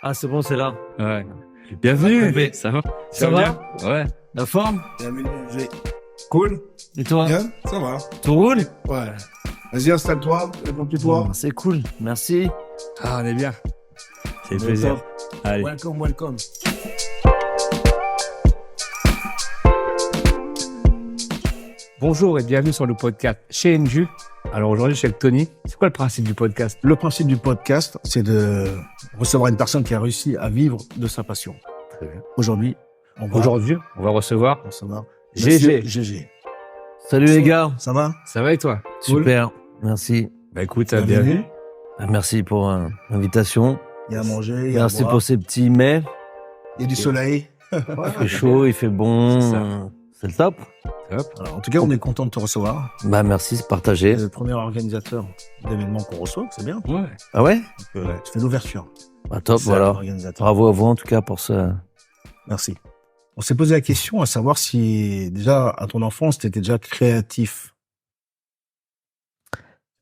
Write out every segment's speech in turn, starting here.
Ah, c'est bon, c'est là. Ouais. Bienvenue. Mais Ça va? Ça va? Bien Ouais. La forme? Bienvenue, G. Cool? Et toi? Bien? Ça va? Tout roule? Ouais. Vas-y, installe-toi, réponds-toi. C'est cool, merci. Ah, on est bien. C'est Bon, plaisir. top. Allez. Welcome. Bonjour et bienvenue sur le podcast chez NJU. Alors aujourd'hui, je suis avec Tony. C'est quoi le principe du podcast? Le principe du podcast, c'est de recevoir une personne qui a réussi à vivre de sa passion. Très bien. Aujourd'hui, on va recevoir recevoir GG. Monsieur GG. Salut les gars. Ça va? Ça va et toi? Super, merci. Bah écoute, bienvenue. Merci pour l'invitation. Il y a à manger, il y a à Merci boire. pour ces petits mets. Il y a du soleil. Il fait chaud, il fait bon. C'est ça. C'est le top. Hop. Alors, en tout cas, on est content de te recevoir. Bah merci, c'est partagé. C'est le premier organisateur d'événements qu'on reçoit, c'est bien. Ouais. Ah ouais? Tu fais l'ouverture. Bah top, C'est voilà. l'organisateur. Bravo à vous en tout cas pour ça. Merci. On s'est posé la question à savoir si, déjà, à ton enfance, tu étais déjà créatif.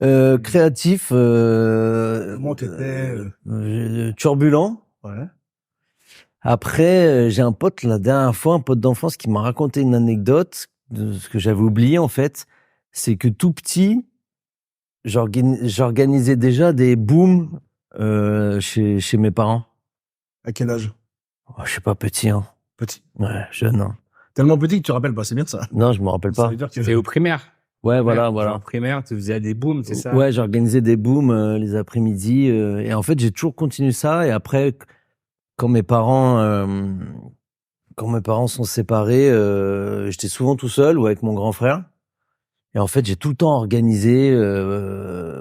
Créatif, Comment t'étais turbulent. Ouais. Après, j'ai un pote, la dernière fois, un pote d'enfance qui m'a raconté une anecdote de ce que j'avais oublié, en fait. C'est que tout petit, j'organisais déjà des booms chez mes parents. À quel âge? Oh, je sais pas, petit, hein. Petit. Ouais, jeune, hein. Tellement petit que tu te rappelles pas, c'est bien ça. Non, je me rappelle Ça pas. veut dire que C'est au primaire. Ouais, voilà. Genre primaire, tu faisais des booms, c'est ça? Ouais, j'organisais des booms les après-midi. Et en fait, j'ai toujours continué ça. Et après, quand mes parents sont séparés, j'étais souvent tout seul ou avec mon grand frère. Et en fait, j'ai tout le temps organisé,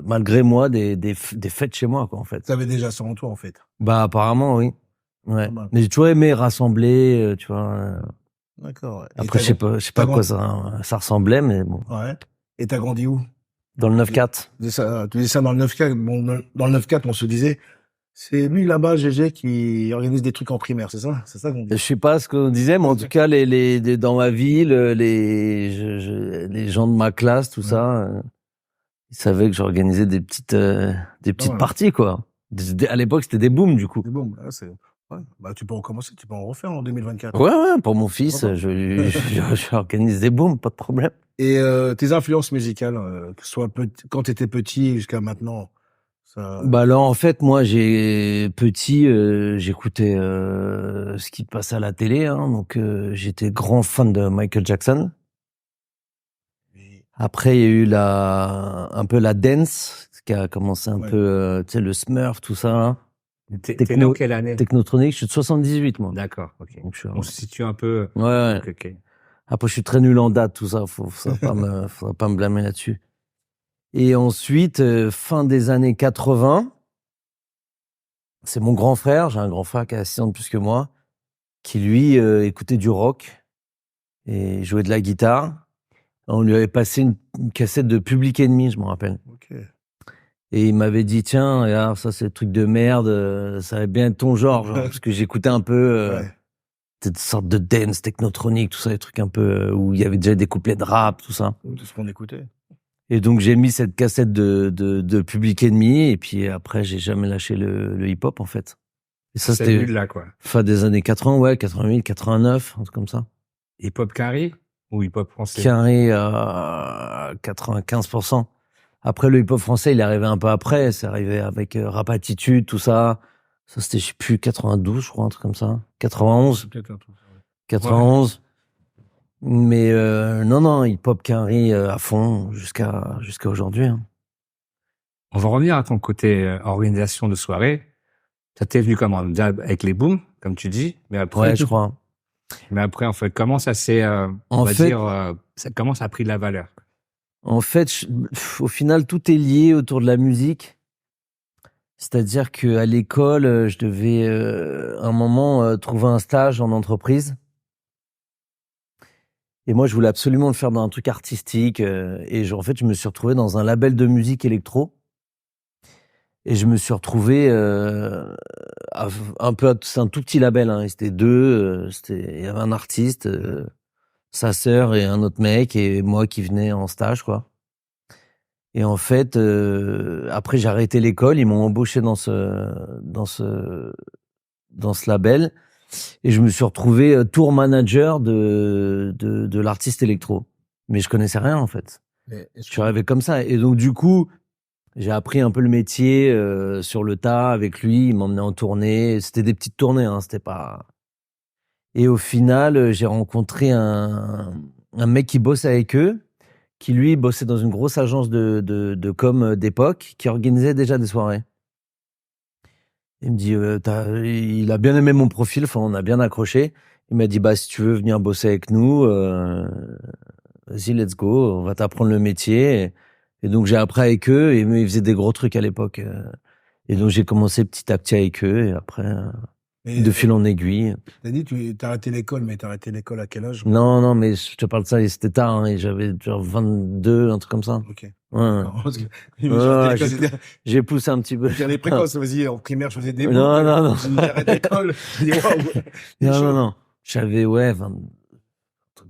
malgré moi, des fêtes chez moi, quoi, en fait. t'avais déjà ça en toi, en fait. Bah, apparemment, oui. Ouais. Pas mal. Mais j'ai toujours aimé rassembler, tu vois. D'accord. Ouais. Après, je sais pas à quoi ça ressemblait, mais bon. Ouais. Et t'as grandi où? Dans le 9-4. Tu disais ça dans le 9-4. Bon, dans le 9-4, on se disait, c'est lui là-bas, GG, qui organise des trucs en primaire, c'est ça? C'est ça qu'on dit. Je sais pas ce qu'on disait, mais en tout cas, dans ma ville, les gens de ma classe, tout ça, ils savaient que j'organisais des petites Ouais. parties, quoi. À l'époque, c'était des booms, du coup. C'est bon, là, c'est, ouais. Bah, tu peux recommencer, tu peux en refaire en 2024. Ouais, pour mon fils, Pourquoi j'organise des booms, pas de problème. Et tes influences musicales, que ce soit quand t'étais petit jusqu'à maintenant, ça. Bah là, en fait, moi, petit, j'écoutais ce qui passait à la télé, hein, donc j'étais grand fan de Michael Jackson. Après, il y a eu un peu la dance, qui a commencé un Ouais. peu, tu sais, le Smurf, tout ça, là. T'es Techno- né en quelle année? Technotronique, je suis de 78, moi. D'accord, ok. Donc, On se situe un peu. ouais. Ok. Après, je suis très nul en date, tout ça. Faudra pas me blâmer là-dessus. Et ensuite, fin des années 80, c'est mon grand frère, j'ai un grand frère qui a 6 ans de plus que moi, qui lui écoutait du rock et jouait de la guitare. On lui avait passé une cassette de Public Enemy, je me rappelle. Ok. Et il m'avait dit, tiens, regarde, ça c'est le truc de merde, ça va bien être ton genre, parce que j'écoutais un peu Ouais. cette sorte de dance, technotronique, tout ça, des trucs un peu où il y avait déjà des couplets de rap, tout ça. Tout ce qu'on écoutait. Et donc j'ai mis cette cassette de Public Enemy, et puis après j'ai jamais lâché le hip-hop en fait. Et ça C'est c'était nul là, quoi. fin des années 80, ouais, 88, 89, un truc comme ça. Hip-hop carré ou hip-hop français? Carré à 95%. Après, le hip-hop français, il est arrivé un peu après. C'est arrivé avec Rap Attitude, tout ça. Ça, c'était, je sais plus, 92, je crois, un truc comme ça. 91. C'est peut-être un truc. 91. Mais non, hip-hop carré à fond jusqu'à aujourd'hui. Hein. On va revenir à ton côté organisation de soirée. Ça t'est venu comment? Déjà avec les booms, comme tu dis, mais après, Ouais, je crois. en fait, comment ça s'est, comment ça a pris de la valeur? En fait, au final, tout est lié autour de la musique. C'est-à-dire qu'à l'école, je devais, à un moment, trouver un stage en entreprise. Et moi, je voulais absolument le faire dans un truc artistique. En fait, je me suis retrouvé dans un label de musique électro. Et je me suis retrouvé c'est un tout petit label, hein. C'était deux. Il y avait un artiste, sa sœur et un autre mec, et moi qui venais en stage, quoi. Et en fait, après, j'ai arrêté l'école. Ils m'ont embauché dans ce dans ce label. Et je me suis retrouvé tour manager de l'artiste électro. Mais je connaissais rien, en fait. Je suis arrivé comme ça. Et donc, du coup, j'ai appris un peu le métier sur le tas avec lui. Il m'emmenait en tournée. C'était des petites tournées, hein. C'était pas... Et au final, j'ai rencontré un mec qui bosse avec eux, qui lui bossait dans une grosse agence de com d'époque, qui organisait déjà des soirées. Il me dit, il a bien aimé mon profil, enfin, on a bien accroché. Il m'a dit, bah, si tu veux venir bosser avec nous, vas-y, let's go, on va t'apprendre le métier. Et donc, j'ai appris avec eux, et ils faisaient des gros trucs à l'époque. Et donc, j'ai commencé petit à petit avec eux, et après, de fil en aiguille. T'as dit, t'as arrêté l'école, mais t'as arrêté l'école à quel âge? Non, mais je te parle de ça, c'était tard, hein, et j'avais genre 22, un truc comme ça. Ok. Ouais. Non, parce que, j'ai J'ai poussé un petit peu. les précoces, vas-y, en primaire, je faisais des Non. J'arrête l'école. Je dis, waouh. Non. J'avais,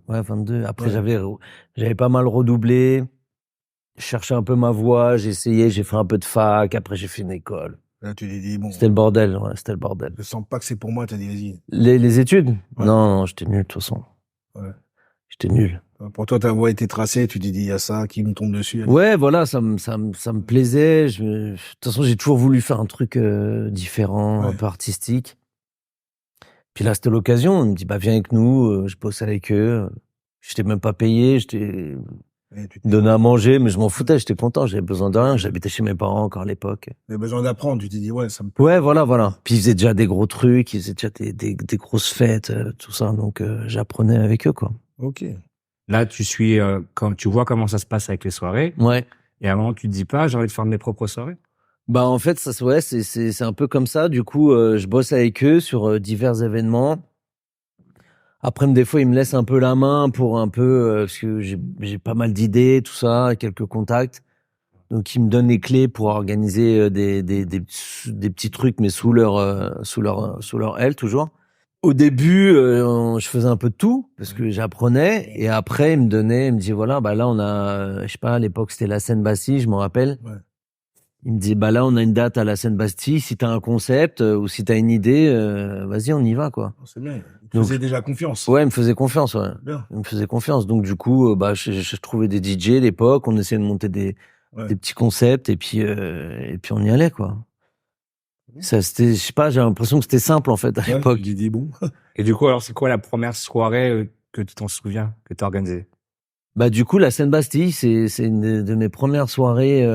22. Après, Ouais. j'avais pas mal redoublé. Je cherchais un peu ma voie, j'ai essayé, j'ai fait un peu de fac, après j'ai fait une école. Là, tu t'es dit, bon. C'était le bordel, ouais, c'était le bordel. Je sens pas que c'est pour moi, t'as dit, vas-y. Les études? Ouais. Non, j'étais nul, de toute façon. Ouais. J'étais nul. Pour toi, ta voie était tracée, tu t'es dit, il y a ça qui me tombe dessus. Allez. Ouais, voilà, ça me plaisait. De toute façon, j'ai toujours voulu faire un truc différent, un peu artistique. Puis là, c'était l'occasion. On me dit, bah, viens avec nous. Je bosse avec eux. J'étais même pas payé. J'étais donné à manger, mais je m'en foutais. J'étais content. J'avais besoin de rien. J'habitais chez mes parents encore à l'époque. J'avais besoin d'apprendre. Tu t'es dit, ouais, ça me plaît. Ouais, voilà. Puis ils faisaient déjà des gros trucs. Ils faisaient déjà des grosses fêtes, tout ça. Donc, j'apprenais avec eux, quoi. Ok. Là, tu suis, quand tu vois comment ça se passe avec les soirées. Ouais. Et à un moment, tu te dis pas, j'ai envie de faire mes propres soirées. Bah, en fait, ça, ouais, c'est un peu comme ça. Du coup, je bosse avec eux sur divers événements. Après, des fois, ils me laissent un peu la main pour un peu, parce que j'ai pas mal d'idées, tout ça, quelques contacts. Donc, ils me donnent les clés pour organiser des petits trucs, mais sous leur aile, toujours. Au début, je faisais un peu de tout, parce que j'apprenais. Et après, ils me disaient, voilà, bah là, on a, je sais pas, à l'époque, c'était la Seine-Bastille, je m'en rappelle. Ouais. Il me dit, bah là, on a une date à la Seine-Bastille. Si t'as un concept ou si t'as une idée, vas-y, on y va, quoi. C'est bien. Il te faisait déjà confiance. Ouais, il me faisait confiance, ouais. Bien. Il me faisait confiance. Donc, du coup, bah, je trouvais des DJ à l'époque. On essayait de monter des petits concepts et puis on y allait, quoi. Ça, c'était, je sais pas, j'ai l'impression que c'était simple, en fait, à l'époque. J'ai dit, bon. Et du coup, alors, c'est quoi la première soirée que tu t'en souviens, que tu as organisée? Bah, du coup, la Seine-Bastille, c'est une de mes premières soirées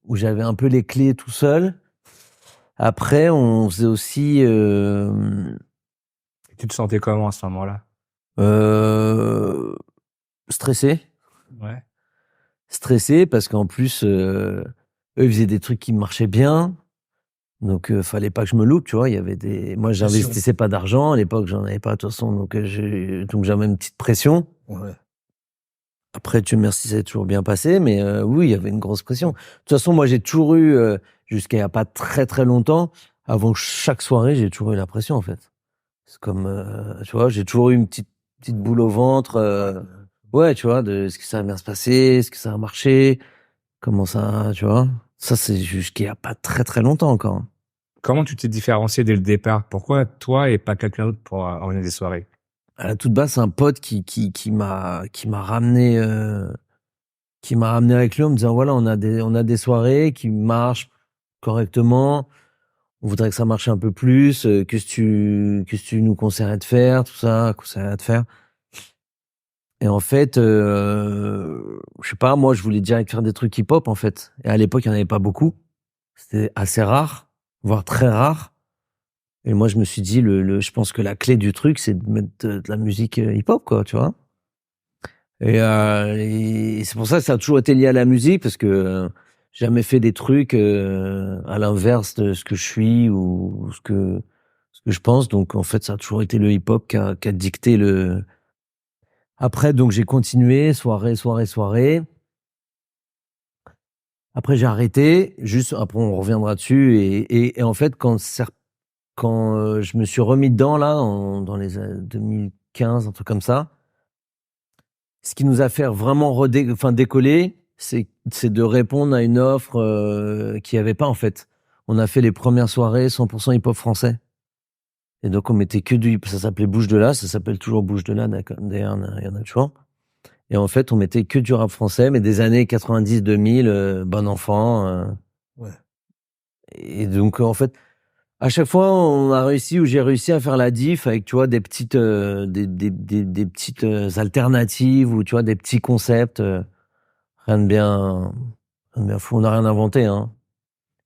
où j'avais un peu les clés tout seul. Après, on faisait aussi Tu te sentais comment à ce moment-là? stressé. Ouais. Stressé parce qu'en plus, eux, ils faisaient des trucs qui marchaient bien. Donc, fallait pas que je me loupe, tu vois. Il y avait moi, j'investissais pas d'argent. À l'époque, j'en avais pas, de toute façon. Donc, j'avais une petite pression. Ouais. Après, Dieu merci, ça s'est toujours bien passé. Mais oui, il y avait une grosse pression. De toute façon, moi, j'ai toujours eu, jusqu'à il y a pas très, très longtemps, avant chaque soirée, j'ai toujours eu la pression, en fait. C'est comme, tu vois, j'ai toujours eu une petite boule au ventre. Ouais, tu vois, est-ce que ça va bien se passer? Est-ce que ça va marcher? Comment ça, tu vois? Ça, c'est jusqu'il y a pas très, très longtemps encore. Comment tu t'es différencié dès le départ? Pourquoi toi et pas quelqu'un d'autre pour organiser des soirées? À la toute base, c'est un pote qui m'a ramené avec lui en me disant, voilà, on a des soirées qui marchent correctement. On voudrait que ça marche un peu plus. Qu'est-ce que tu nous conseillerais de faire? Tout ça, conseillerais de faire. Et en fait, je sais pas, moi, je voulais direct faire des trucs hip-hop, en fait. Et à l'époque, il n'y en avait pas beaucoup. C'était assez rare, voire très rare. Et moi, je me suis dit, je pense que la clé du truc, c'est de mettre de la musique hip-hop, quoi, tu vois. Et c'est pour ça que ça a toujours été lié à la musique, parce que j'ai jamais fait des trucs à l'inverse de ce que je suis ou ce que je pense. Donc, en fait, ça a toujours été le hip-hop qui a dicté le... Après, donc, j'ai continué, soirée. Après, j'ai arrêté. Juste, après, on reviendra dessus. Et en fait, quand je me suis remis dedans, là, dans les années 2015, un truc comme ça, ce qui nous a fait vraiment décoller, c'est de répondre à une offre qu'il n'y avait pas, en fait. on a fait les premières soirées 100% hip-hop français. Et donc, on mettait que ça s'appelait Bouge de là, ça s'appelle toujours Bouge de là, d'ailleurs, il y en a toujours. Et en fait, on mettait que du rap français, mais des années 90-2000, Bon Enfant. Ouais. Et donc, en fait, à chaque fois, j'ai réussi à faire la diff avec, tu vois, des petites alternatives ou, tu vois, des petits concepts. Rien de bien fou. On n'a rien inventé, hein.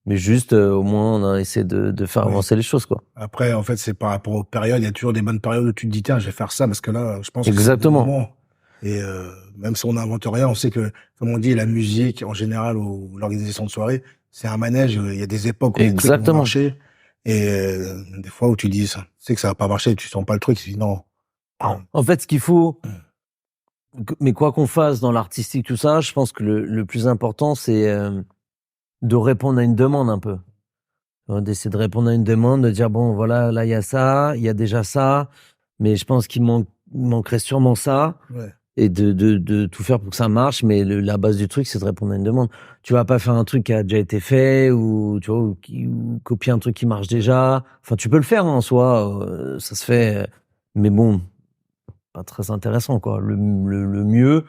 Mais juste, au moins, on a essayé de faire avancer les choses, quoi. Après, en fait, c'est par rapport aux périodes. Il y a toujours des bonnes périodes où tu te dis, tiens, je vais faire ça parce que là, je pense que c'est le Exactement. bon moment. Et même si on n'invente rien, on sait que, comme on dit, la musique, en général, ou l'organisation de soirée, c'est un manège. Il y a des époques où les trucs vont Exactement. marcher. Et des fois où tu dis, tu sais que ça va pas marcher, tu sens pas le truc, tu dis non. En fait, ce qu'il faut, mais quoi qu'on fasse dans l'artistique, tout ça, je pense que le plus important, c'est de répondre à une demande un peu. D'essayer de répondre à une demande, de dire, bon, voilà, là, il y a ça, il y a déjà ça, mais je pense qu'il manquerait sûrement ça. Ouais. Et de tout faire pour que ça marche, mais la base du truc, c'est de répondre à une demande. Tu vas pas faire un truc qui a déjà été fait, ou, tu vois, ou copier un truc qui marche déjà. Enfin, tu peux le faire, hein, en soi, ça se fait, mais bon, pas très intéressant, quoi. Le mieux,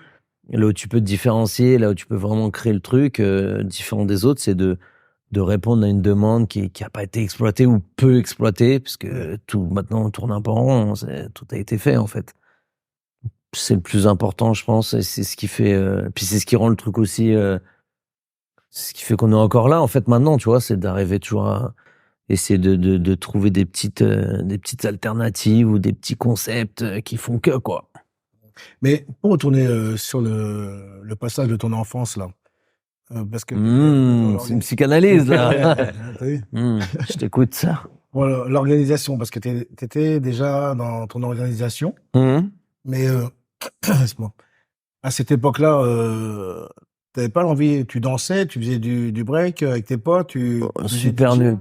là où tu peux te différencier, là où tu peux vraiment créer le truc différent des autres, c'est de répondre à une demande qui a pas été exploitée ou peu exploitée, puisque tout maintenant on tourne un peu en rond, tout a été fait en fait. C'est le plus important, je pense, et c'est ce qui fait, puis c'est ce qui rend le truc aussi, c'est ce qui fait qu'on est encore là en fait maintenant, tu vois, c'est d'arriver toujours à essayer de trouver des petites alternatives ou des petits concepts qui font que, quoi. Mais pour retourner sur le passage de ton enfance, là, parce que C'est une psychanalyse, là. T'as vu Je t'écoute, ça. Voilà, l'organisation, parce que t'étais déjà dans ton organisation, mais laisse-moi. À cette époque-là, t'avais pas l'envie, tu dansais, tu faisais du break avec tes potes, tu faisais Super DJ? nul.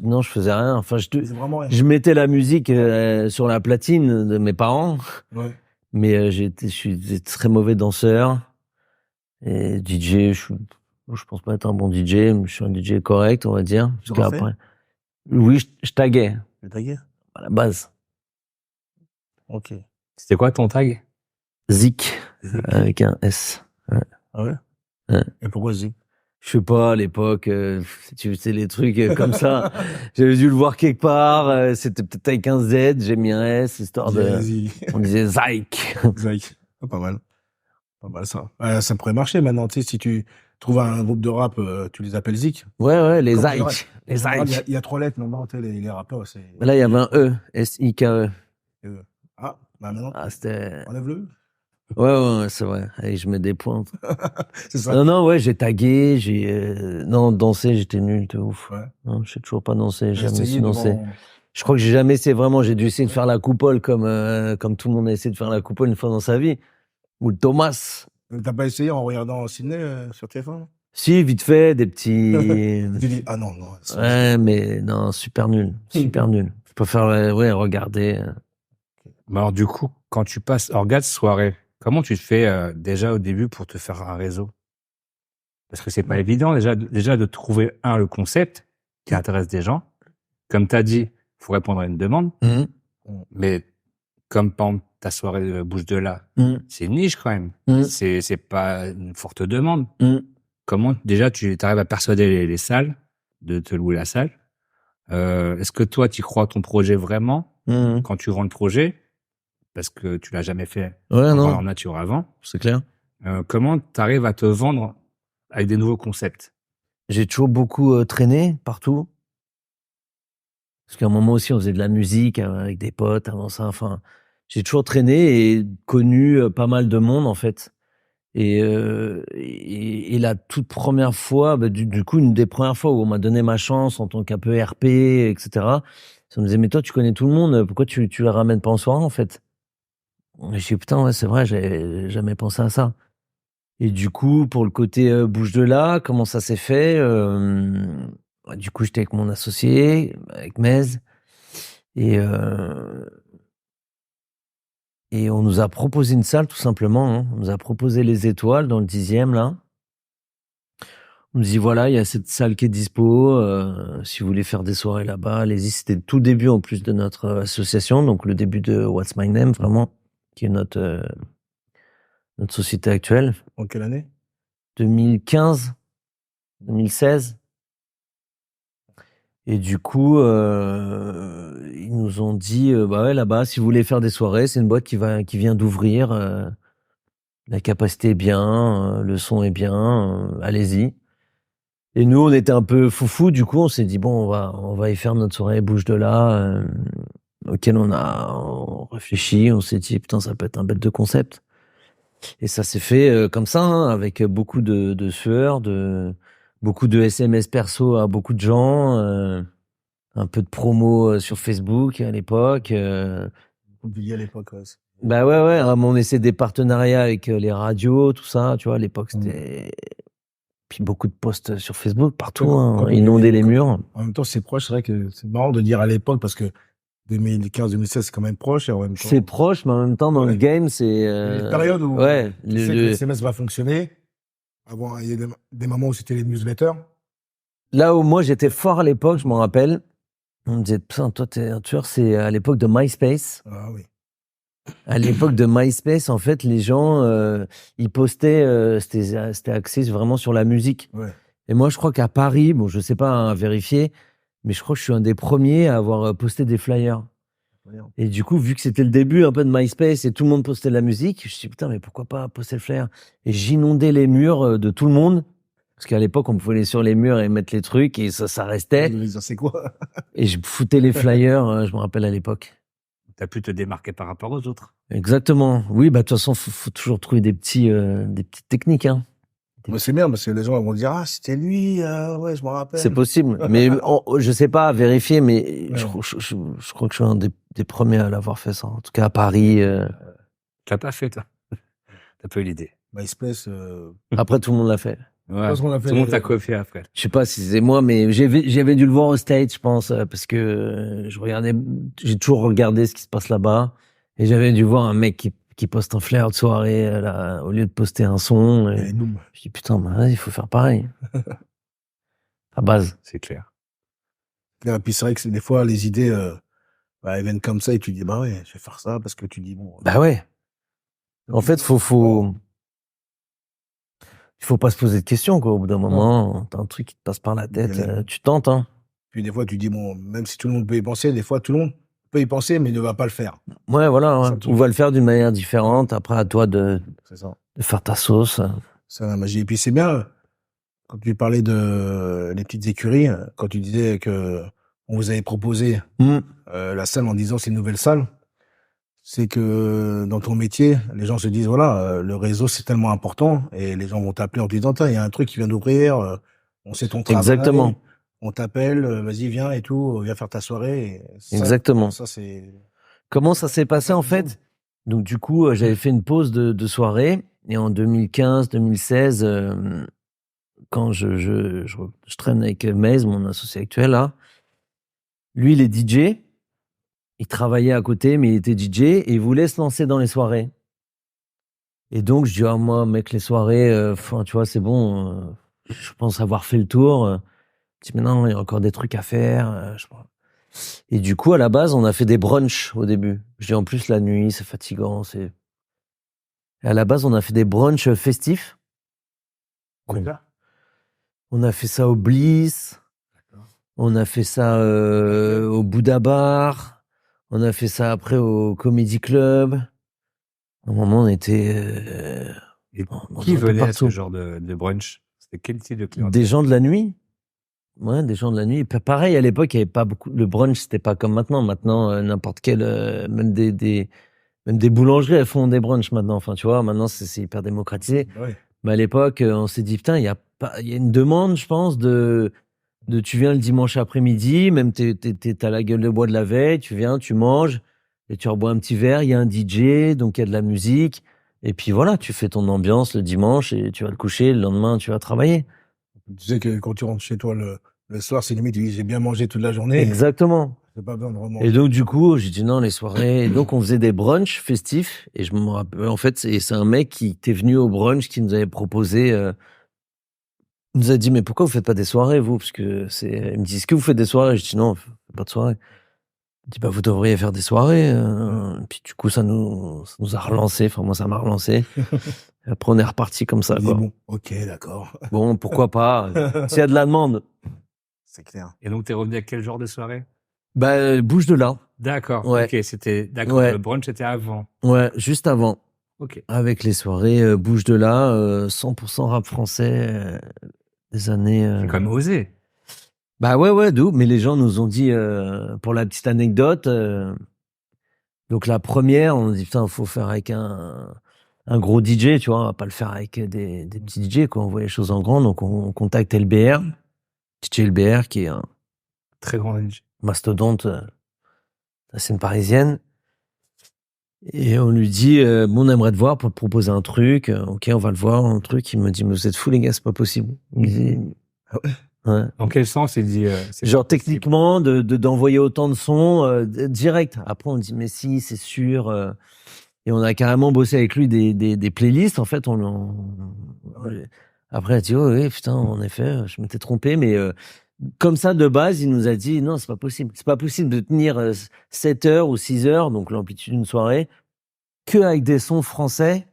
Non, je faisais rien. Enfin, Tu faisais vraiment rien. je mettais la musique sur la platine de mes parents, Ouais. mais je suis très mauvais danseur. Et DJ, je pense pas être un bon DJ, mais je suis un DJ correct, on va dire. Tu Parce refais? qu'après, oui, je taguais, Tu taguais? à la base. Ok. C'était quoi ton tag? Zik, avec un S. Ouais. Ah ouais? Ouais. Et pourquoi Zik? Je sais pas, à l'époque, tu sais, les trucs comme ça. J'avais dû le voir quelque part, c'était peut-être avec un Z, j'ai mis un S, histoire de... On disait Zik. Zik. Ah, pas mal. Pas mal ça. Ça pourrait marcher maintenant, tu sais, si tu trouves un groupe de rap, tu les appelles Zik. Ouais, les Comme Zik. Les Zik. il y a 3 lettres, maintenant, tu sais, les rappeurs, c'est... Mais là, il y avait un E, S-I-K-E. Ah, bah maintenant, Ah, c'était... enlève-le. Ouais, c'est vrai. Allez, je mets des points. C'est ça. Non, ouais, j'ai tagué, non, danser, j'étais nul, de ouf. Ouais. Non, je sais toujours pas danser, j'ai jamais Essayez su danser. devant- Je crois que j'ai jamais essayé vraiment, j'ai dû essayer de faire la coupole comme tout le monde a essayé de faire la coupole une fois dans sa vie. Ou le Thomas. T'as pas essayé en regardant Sydney sur TF1? Si, vite fait, des petits... Tu dis, ah non. Ouais, mais non, super nul. Super nul. Je préfère, ouais, regarder. Bah alors du coup, quand tu passes orga de soirée, comment tu te fais déjà au début pour te faire un réseau? Parce que c'est pas évident déjà de trouver le concept qui intéresse des gens. Comme tu as dit, faut répondre à une demande. Mais comme par exemple ta soirée de Bouge de là, c'est une niche quand même. C'est pas une forte demande. Comment déjà tu arrives à persuader les salles de te louer la salle? Est-ce que toi tu crois à ton projet vraiment quand tu vends le projet? Parce que tu l'as jamais fait en nature avant. C'est clair. Comment tu arrives à te vendre avec des nouveaux concepts? J'ai toujours beaucoup traîné partout. Parce qu'à un moment aussi, on faisait de la musique avec des potes avant ça. Enfin, j'ai toujours traîné et connu pas mal de monde, en fait. Et la toute première fois, du coup, une des premières fois où on m'a donné ma chance en tant qu'un peu RP, etc., ça me disait, mais toi, tu connais tout le monde, pourquoi tu la ramènes pas en soirée, en fait? Et je dis, putain, ouais, c'est vrai, j'avais jamais pensé à ça. Et du coup, pour le côté bouge de là, comment ça s'est fait? Du coup, j'étais avec mon associé, avec Mez, et on nous a proposé une salle, tout simplement. Hein. On nous a proposé les Étoiles dans le 10e, là, On me dit voilà, il y a cette salle qui est dispo. Si vous voulez faire des soirées là-bas, allez-y. C'était le tout début en plus de notre association, donc le début de What's My Name vraiment, qui est notre société actuelle. En quelle année? 2015, 2016. Et du coup, ils nous ont dit bah ouais, là-bas, si vous voulez faire des soirées, c'est une boîte qui vient d'ouvrir. La capacité est bien, le son est bien, allez-y. Et nous, on était un peu foufou, du coup, on s'est dit bon, on va y faire notre soirée bouge de là, auquel on réfléchi, on s'est dit putain, ça peut être un bête de concept. Et ça s'est fait comme ça, hein, avec beaucoup de sueur, beaucoup de SMS perso à beaucoup de gens, un peu de promo sur Facebook à l'époque. Oublié à l'époque, ouais. Bah ouais, on essaie des partenariats avec les radios, tout ça, tu vois, à l'époque, c'était... Puis beaucoup de posts sur Facebook, partout, inonder les murs. En même temps, c'est proche, c'est vrai que c'est marrant de dire à l'époque, parce que 2015-2016, c'est quand même proche. Et en même temps, c'est proche, mais en même temps, dans le game, c'est... Il y a une période où tu sais que le SMS va fonctionner. Avant, il y a des moments où c'était les newsletters. Là où moi, j'étais fort à l'époque, je m'en rappelle, on me disait, putain, toi, t'es un tueur, c'est à l'époque de MySpace. Ah oui. À l'époque de MySpace, en fait, les gens, ils postaient, c'était axé vraiment sur la musique. Ouais. Et moi, je crois qu'à Paris, bon, je sais pas à vérifier, mais je crois que je suis un des premiers à avoir posté des flyers. Et du coup, vu que c'était le début un peu de MySpace et tout le monde postait de la musique, je me suis dit, putain, mais pourquoi pas poster le flyer? Et j'inondais les murs de tout le monde. Parce qu'à l'époque, on pouvait aller sur les murs et mettre les trucs et ça restait. C'est quoi? Et je foutais les flyers, je me rappelle à l'époque. T'as pu te démarquer par rapport aux autres. Exactement. Oui, bah, de toute façon, faut toujours trouver des petites techniques, hein. Mais c'est bien, parce que les gens vont dire, ah, c'était lui, ouais, je me rappelle. C'est possible. Mais je sais pas, à vérifier, mais ouais. Je crois que je suis un des premiers à l'avoir fait ça. En tout cas, à Paris. Tu l'as pas fait, toi. T'as pas eu l'idée. MySpace. Après, tout le monde l'a fait. Ouais. Tout le monde t'a coiffé après. Je sais pas si c'est moi, mais j'avais dû le voir au States, je pense, parce que j'ai toujours regardé ce qui se passe là-bas. Et j'avais dû voir un mec qui poste un flyer de soirée, là, au lieu de poster un son. Et je dis, putain, bah, il faut faire pareil. À base. C'est clair. Et puis c'est vrai que des fois, les idées, elles viennent comme ça et tu dis, bah ouais, je vais faire ça parce que tu dis, bon. Bah ouais. En fait, il faut pas se poser de questions, quoi. Au bout d'un moment, t'as un truc qui te passe par la tête, tu tentes, hein. Puis des fois, tu dis, bon, même si tout le monde peut y penser, des fois, tout le monde peut y penser, mais ne va pas le faire. Ouais, voilà, ouais. On va le faire d'une manière différente. Après, à toi de faire ta sauce. C'est la magie. Et puis c'est bien, quand tu parlais de les petites écuries, quand tu disais que on vous avait proposé la salle en disant c'est une nouvelle salle, c'est que dans ton métier, les gens se disent voilà, le réseau c'est tellement important et les gens vont t'appeler en te disant il y a un truc qui vient d'ouvrir, on sait ton travail. Exactement. On t'appelle, vas-y viens et tout, viens faire ta soirée. Et ça, exactement. Ça c'est. Comment ça s'est passé en fait? Donc du coup, j'avais fait une pause de soirée et en 2015, 2016, quand je traîne avec Maze, mon associé actuel là, lui il est DJ. Il travaillait à côté, mais il était DJ et il voulait se lancer dans les soirées. Et donc, je dis, ah, moi, mec, les soirées, tu vois, c'est bon, je pense avoir fait le tour. Je dis, mais non, il y a encore des trucs à faire. Et du coup, à la base, on a fait des brunchs au début. Je dis, en plus, la nuit, c'est fatigant. Et à la base, on a fait des brunchs festifs. On a fait ça au Bliss. On a fait ça au Bouddha Bar. On a fait ça après au Comedy Club. À un moment, on était... qui venait à ce genre de brunch? C'était quel type de clientèle? Des gens de la nuit. Ouais, des gens de la nuit. Et pareil, à l'époque, il n'y avait pas beaucoup... Le brunch, c'était pas comme maintenant. Maintenant, n'importe quel... même des boulangeries, elles font des brunchs maintenant. Enfin, tu vois, maintenant, c'est hyper démocratisé. Ouais. Mais à l'époque, on s'est dit, putain, il y a une demande, je pense, de tu viens le dimanche après-midi, même t'as la gueule de bois de la veille, tu viens, tu manges, et tu rebois un petit verre, il y a un DJ, donc il y a de la musique, et puis voilà, tu fais ton ambiance le dimanche, et tu vas te coucher, le lendemain, tu vas travailler. Tu sais que quand tu rentres chez toi le soir, c'est limite, tu dis, j'ai bien mangé toute la journée. Exactement. J'ai pas besoin de remanger. Et donc, du coup, j'ai dit non, les soirées, et donc on faisait des brunchs festifs, et je me rappelle, en fait, c'est un mec qui était venu au brunch, qui nous avait proposé Il nous a dit, mais pourquoi vous faites pas des soirées, vous? Parce que il me dit, est-ce que vous faites des soirées? Je dis, non, on fait pas de soirées. Il dit, bah, vous devriez faire des soirées. Puis du coup, ça nous a relancé. Enfin, moi, ça m'a relancé. Après, on est reparti comme ça, quoi. Bon, ok, d'accord. Bon, pourquoi pas? S'il y a de la demande. C'est clair. Et donc, t'es revenu à quel genre de soirée? Bah, bouge de là. D'accord. Ouais. Ok, d'accord. Ouais. Le brunch était avant. Ouais, juste avant. Ok. Avec les soirées bouge de là, 100% rap français des années. J'ai quand même osé. Bah ouais, d'où. Mais les gens nous ont dit, pour la petite anecdote, donc la première, on a dit putain, faut faire avec un gros DJ, tu vois, on va pas le faire avec des petits DJ, quoi. On voit les choses en grand, donc on contacte LBR, DJ LBR, qui est un Très grand DJ. mastodonte de la scène parisienne. Et on lui dit, bon, on aimerait te voir pour te proposer un truc. Ok, on va le voir, un truc. Il me dit, mais vous êtes fous, les gars, c'est pas possible. Il me dit, ouais. Dans quel sens il dit genre techniquement, d'envoyer autant de sons direct. Après, on dit, mais si, c'est sûr. Et on a carrément bossé avec lui des playlists. En fait, après, il a dit, oh oui, putain, en effet, je m'étais trompé. Mais comme ça, de base, il nous a dit, non, c'est pas possible. C'est pas possible de tenir 7 heures ou 6 heures, donc l'amplitude d'une soirée, que avec des sons français,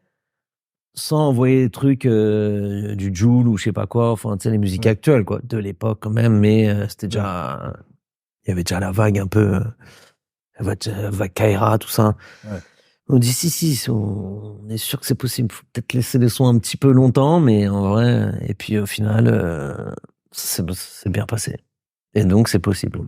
sans envoyer des trucs du Joule ou je sais pas quoi, enfin, tu sais, les musiques actuelles, quoi, de l'époque quand même, mais c'était déjà, il y avait déjà la vague un peu, la vague Kaira, tout ça. Ouais. On dit si, on est sûr que c'est possible. Faut peut-être laisser les sons un petit peu longtemps, mais en vrai, et puis au final, c'est bien passé. Et donc, c'est possible.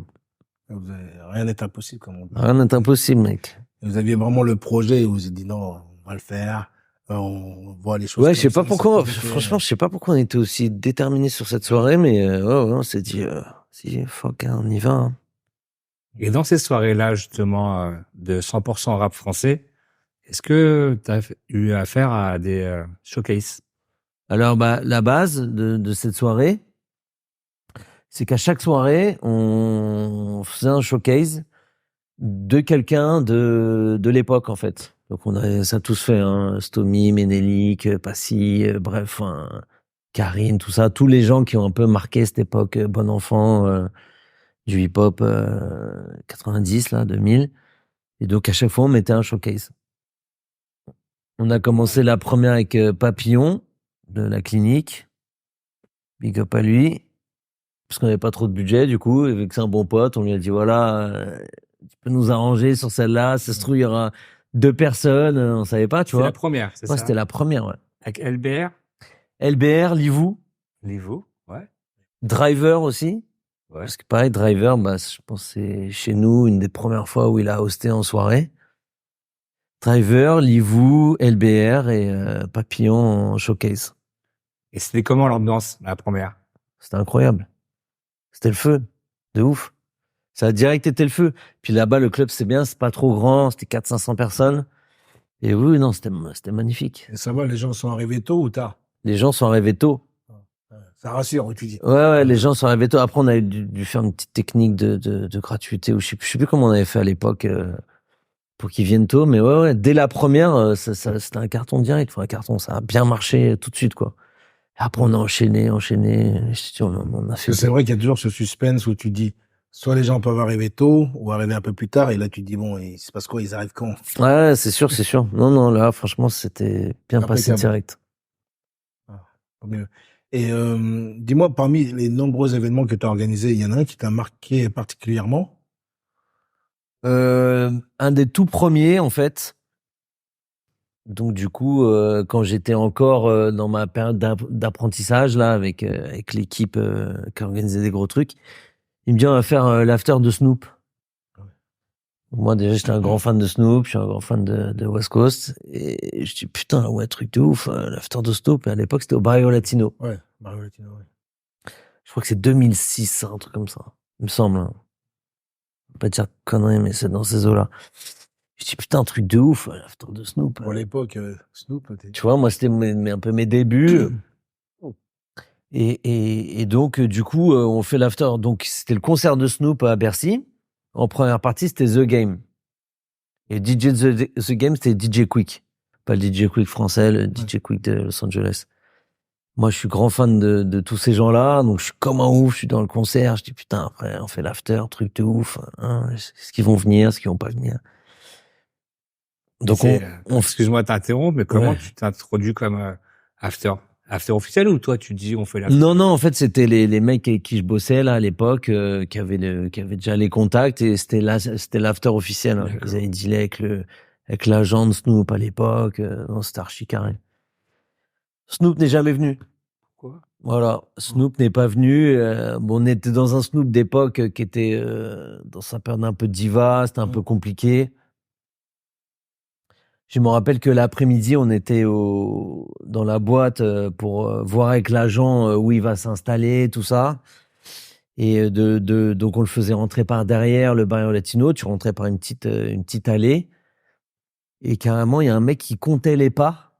Rien n'est impossible, comme on dit. Rien n'est impossible, mec. Vous aviez vraiment le projet et vous vous êtes dit non, on va le faire. On voit les choses. Ouais, je sais pas pourquoi. Franchement, je sais pas pourquoi on était aussi déterminés sur cette soirée, mais ouais, on s'est dit, si, fuck, on y va. Hein. Et dans ces soirées-là, justement, de 100% rap français, est-ce que tu as eu affaire à des showcases? Alors, bah, la base de cette soirée, c'est qu'à chaque soirée, on faisait un showcase de quelqu'un de l'époque, en fait. Donc, on a ça tous fait, hein. Stomy, Ménélique, Passy, bref, Karine, tout ça. Tous les gens qui ont un peu marqué cette époque, bon enfant, du hip-hop 90, là, 2000. Et donc, à chaque fois, on mettait un showcase. On a commencé la première avec Papillon, de la clinique. Big up à lui. Parce qu'on n'avait pas trop de budget, du coup. Et vu que c'est un bon pote, on lui a dit, voilà, tu peux nous arranger sur celle-là. Ça se trouve, il y aura 2 personnes. On savait pas, tu vois. C'est la première, c'est ça? C'était la première, ouais. Avec LBR? LBR, Livou. Livou, ouais. Driver aussi. Ouais. Parce que pareil, Driver, bah, je pense que c'est chez nous une des premières fois où il a hosté en soirée. Driver, Livou, LBR et Papillon en showcase. Et c'était comment l'ambiance, la première? C'était incroyable. C'était le feu. De ouf. Ça a direct été le feu. Puis là-bas, le club, c'est bien, c'est pas trop grand, c'était 400-500 personnes. Et oui, non, c'était magnifique. Et ça va, les gens sont arrivés tôt ou tard? Les gens sont arrivés tôt. Ça rassure, tu dis. Ouais, les gens sont arrivés tôt. Après, on a dû faire une petite technique de gratuité, ou je sais plus comment on avait fait à l'époque pour qu'ils viennent tôt. Mais ouais, dès la première, c'était un carton direct. Enfin, un carton, ça a bien marché tout de suite, quoi. Et après, on a enchaîné. On a fait. C'est vrai qu'il y a toujours ce suspense où tu dis, soit les gens peuvent arriver tôt ou arriver un peu plus tard, et là tu te dis bon, il se passe quoi, ils arrivent quand? Ouais, c'est sûr. Non, là, franchement, c'était bien passé direct. Tant mieux. Et dis-moi, parmi les nombreux événements que tu as organisés, il y en a un qui t'a marqué particulièrement? Un des tout premiers, en fait. Donc du coup, quand j'étais encore dans ma période d'apprentissage là, avec l'équipe qui organisait des gros trucs, il me dit on va faire l'after de Snoop. Moi déjà j'étais un grand fan de Snoop, je suis un grand fan de West Coast et je dis putain ouais truc de ouf, l'after de Snoop. Et à l'époque c'était au Barrio Latino. Ouais, Barrio Latino. Ouais. Je crois que c'est 2006, un truc comme ça, il me semble. Hein. Je vais pas dire de conneries, mais c'est dans ces eaux-là. Je dis putain un truc de ouf, l'after de Snoop. Pour l'époque, Snoop. Tu vois, moi c'était un peu mes débuts. Et donc du coup on fait l'after. Donc c'était le concert de Snoop à Bercy. En première partie c'était The Game. Et DJ The Game c'était DJ Quick, pas le DJ Quick français, le DJ Quick de Los Angeles. Moi, je suis grand fan de tous ces gens-là, donc je suis comme un ouf, je suis dans le concert, je dis putain, après, on fait l'after, truc de ouf, hein, est-ce qu'ils vont venir, est-ce qu'ils vont pas venir? Donc excuse-moi de t'interrompre, mais comment tu t'introduis comme after officiel ou toi tu dis on fait l'after? Non, c'était les mecs avec qui je bossais là à l'époque, qui avaient déjà les contacts et c'était l'after officiel. Hein. Ils avaient dealé avec l'agent de Snoop à l'époque, non, c'était archi carré. Snoop n'est jamais venu. Pourquoi? Voilà, Snoop n'est pas venu. On était dans un Snoop d'époque qui était dans sa période un peu diva, c'était un peu compliqué. Je me rappelle que l'après-midi, on était dans la boîte pour voir avec l'agent où il va s'installer, tout ça. Et donc on le faisait rentrer par derrière le Barrio Latino. Tu rentrais par une petite allée. Et carrément, il y a un mec qui comptait les pas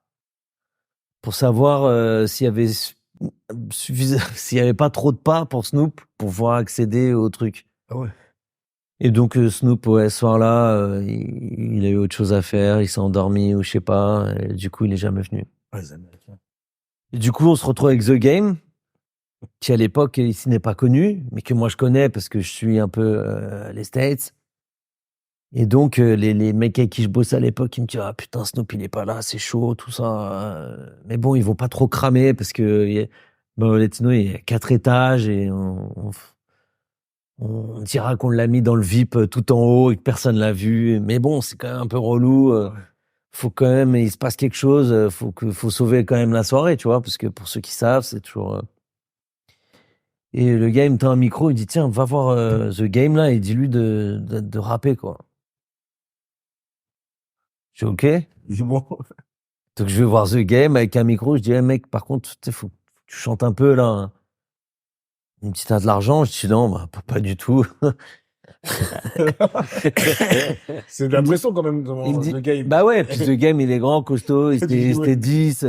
pour savoir s'il y avait s'il y avait pas trop de pas pour Snoop pour pouvoir accéder au truc. Ah ouais. Et donc Snoop, ce soir-là, il a eu autre chose à faire, il s'est endormi ou je sais pas. Et du coup, il est jamais venu. Ouais, les Américains. Et du coup, on se retrouve avec The Game, qui à l'époque ici n'est pas connu, mais que moi je connais parce que je suis un peu les States. Et donc les mecs avec qui je bossais à l'époque, ils me disent ah putain Snoop il est pas là, c'est chaud tout ça. Mais bon, ils vont pas trop cramer parce que Latino il y a 4 étages et on dira qu'on l'a mis dans le VIP tout en haut et que personne l'a vu. Mais bon, c'est quand même un peu relou. Faut quand même, il se passe quelque chose. Faut sauver quand même la soirée, tu vois, parce que pour ceux qui savent, c'est toujours. Et le gars, il me tend un micro, il dit tiens, va voir The Game là et dis-lui de rapper quoi. Je dis ok. Il dit bon. Donc je vais voir The Game avec un micro. Je dis hey, mec, par contre, faut que tu chantes un peu là. Hein. Il me dit t'as de l'argent? Je dis non, bah, pas du tout. C'est de la pression quand même dans Il me dit, The Game. bah ouais, puis The Game, il est grand, costaud, il était 10.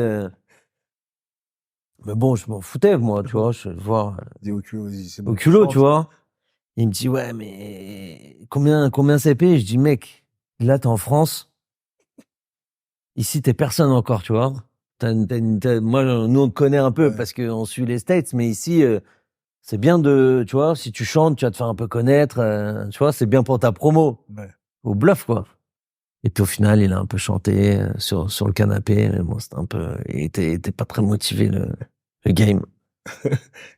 Mais bon, je m'en foutais, moi, tu vois, je vois. Il dit au culot, c'est bon. Au culot, tu vois. Il me dit, ouais, mais combien c'est payé? Je dis, mec, là, t'es en France. Ici, t'es personne encore, tu vois. Moi, nous, on te connaît un peu parce qu'on suit les States, mais ici, c'est bien tu vois, si tu chantes, tu vas te faire un peu connaître, tu vois, c'est bien pour ta promo. Ouais. Au bluff, quoi. Et puis au final, il a un peu chanté sur le canapé. Mais bon, c'était un peu, il était pas très motivé le game.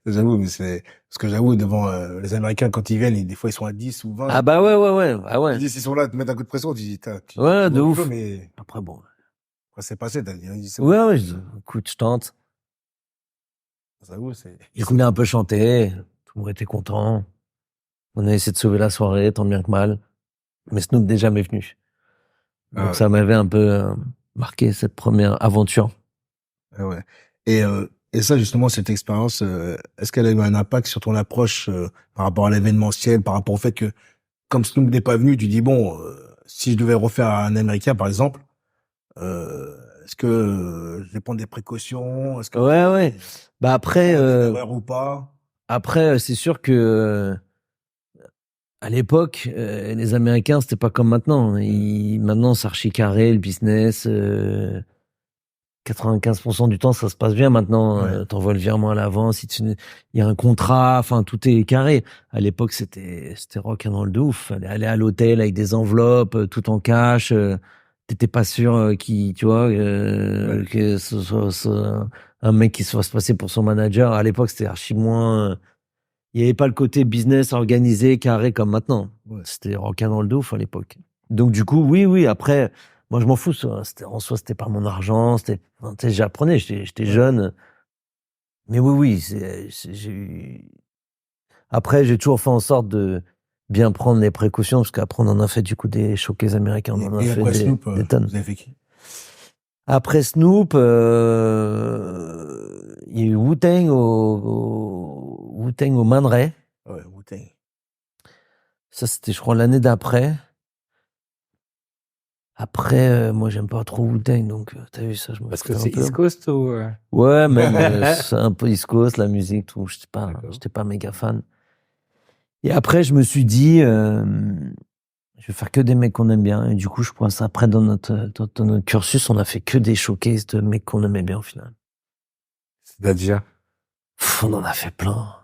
J'avoue, mais c'est parce que j'avoue devant les Américains quand ils viennent, des fois ils sont à 10 ou 20. Ah bah ouais. Ah ouais. Tu dis s'ils sont là, te mettre un coup de pression, tu dis Ouais, de ouf. Mais après bon. Après c'est passé, t'as dit. Ouais, je dis, écoute, je tente. J'avoue, c'est. Du coup, il a un peu chanté. Tout le monde était content. On a essayé de sauver la soirée, tant bien que mal. Mais Snoop n'est jamais venu. Donc ça m'avait un peu marqué cette première aventure. Ah ouais. Et ça, justement, cette expérience, est-ce qu'elle a eu un impact sur ton approche par rapport à l'événementiel, par rapport au fait que, comme Snoop n'est pas venu, tu dis, bon, si je devais refaire un Américain, par exemple, est-ce que je vais prendre des précautions? Est-ce que Ouais. Bah après, ou pas? Après, c'est sûr que à l'époque, les Américains, c'était pas comme maintenant. Maintenant, c'est archi carré, le business. 95% du temps, ça se passe bien maintenant. T'envoies le virement à l'avance. Il y a un contrat. Enfin, tout est carré. À l'époque, c'était rock'n'roll de ouf. Fallait aller à l'hôtel avec des enveloppes, tout en cash. T'étais pas sûr tu vois, que ce soit un mec qui se fasse passer pour son manager. À l'époque, c'était archi moins. Il n'y avait pas le côté business organisé, carré comme maintenant. C'était rock'n'roll de ouf à l'époque. Donc du coup, oui. Après, moi je m'en fous. En soi, c'était pas mon argent. J'apprenais, j'étais jeune. Mais oui. Après, j'ai toujours fait en sorte de bien prendre les précautions parce qu'après on en a fait du coup des showcases américains. On en a fait des tonnes. Vous avez fait qui? Après Snoop, il y a eu Wu-Tang au Man Ray. Ouais, Wu-Tang. Ça, c'était, je crois, l'année d'après. Après, moi, j'aime pas trop Wu-Tang, donc t'as vu ça, je me Parce que c'est East Coast ou... Ouais, même c'est un peu East Coast, la musique, tout. J'étais pas méga fan. Et après, je me suis dit, je vais faire que des mecs qu'on aime bien. Et du coup, je pense après, dans notre cursus, on a fait que des showcases de mecs qu'on aimait bien, au final. C'est-à-dire? On en a fait plein.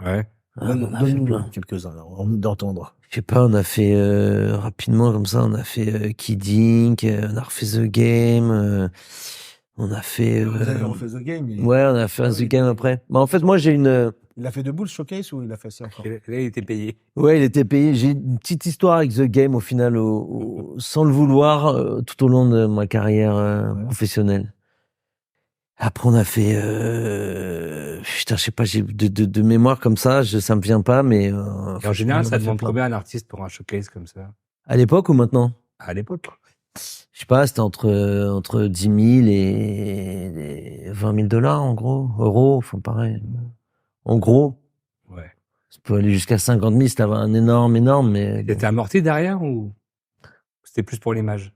Ouais. On en a fait plein. Quelques-uns, là. On a envie d'entendre. Je sais pas, on a fait rapidement comme ça, on a fait Kid Ink, on a refait The Game, on a fait. Vous avez refait The Game. Ouais, on a fait The Game après. Bah, en fait, moi j'ai une. Il a fait de Bulls Showcase ou il a fait ça encore? Là, il était payé. Ouais, il était payé. J'ai une petite histoire avec The Game au final, sans le vouloir, tout au long de ma carrière professionnelle. Après, on a fait. Putain, je sais pas, j'ai de mémoire comme ça, ça me vient pas, mais. Et en général, ça demande combien un artiste pour un showcase comme ça? À l'époque ou maintenant? À l'époque. Je sais pas, c'était entre 10 000 et 20 000 dollars, en gros. Euros, enfin pareil. En gros. Ouais. Ça peut aller jusqu'à 50 000 si t'avais un énorme, mais. T'étais amorti derrière ou c'était plus pour l'image?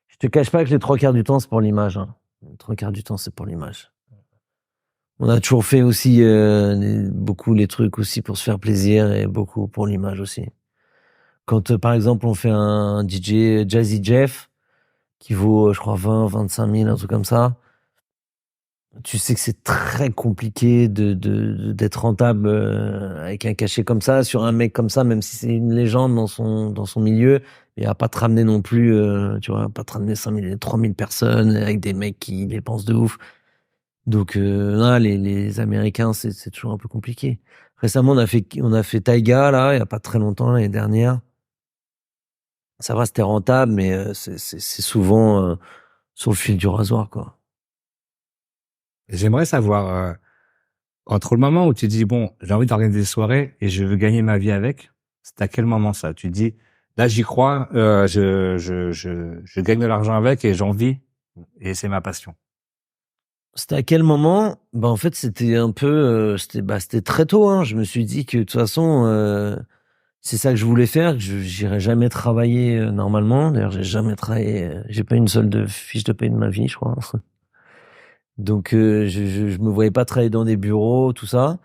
Je te cache pas que les 3/4 du temps, c'est pour l'image. Hein. Les 3/4 du temps, c'est pour l'image. On a toujours fait aussi beaucoup les trucs aussi pour se faire plaisir et beaucoup pour l'image aussi. Quand, par exemple, on fait un DJ Jazzy Jeff qui vaut, je crois, 20, 25 000, un truc comme ça, tu sais que c'est très compliqué d'être rentable avec un cachet comme ça, sur un mec comme ça, même si c'est une légende dans son milieu, il va pas te ramener non plus, tu vois, pas te ramener 5 000, 3 000 personnes avec des mecs qui dépensent de ouf. Donc là, les Américains, c'est toujours un peu compliqué. Récemment, on a fait Taiga là, il y a pas très longtemps, l'année dernière. Ça va, c'était rentable, mais c'est souvent sur le fil du rasoir, quoi. J'aimerais savoir, entre le moment où tu dis, bon, j'ai envie d'organiser des soirées et je veux gagner ma vie avec, c'est à quel moment ça? Tu dis, là, j'y crois, je gagne de l'argent avec et j'en vis et c'est ma passion. C'était à quel moment? Bah en fait, c'était un peu, c'était très tôt. Hein. Je me suis dit que de toute façon, c'est ça que je voulais faire. Que j'irais jamais travailler normalement. D'ailleurs, j'ai jamais travaillé. J'ai pas une seule fiche de paie de ma vie, je crois. Donc, je me voyais pas travailler dans des bureaux, tout ça.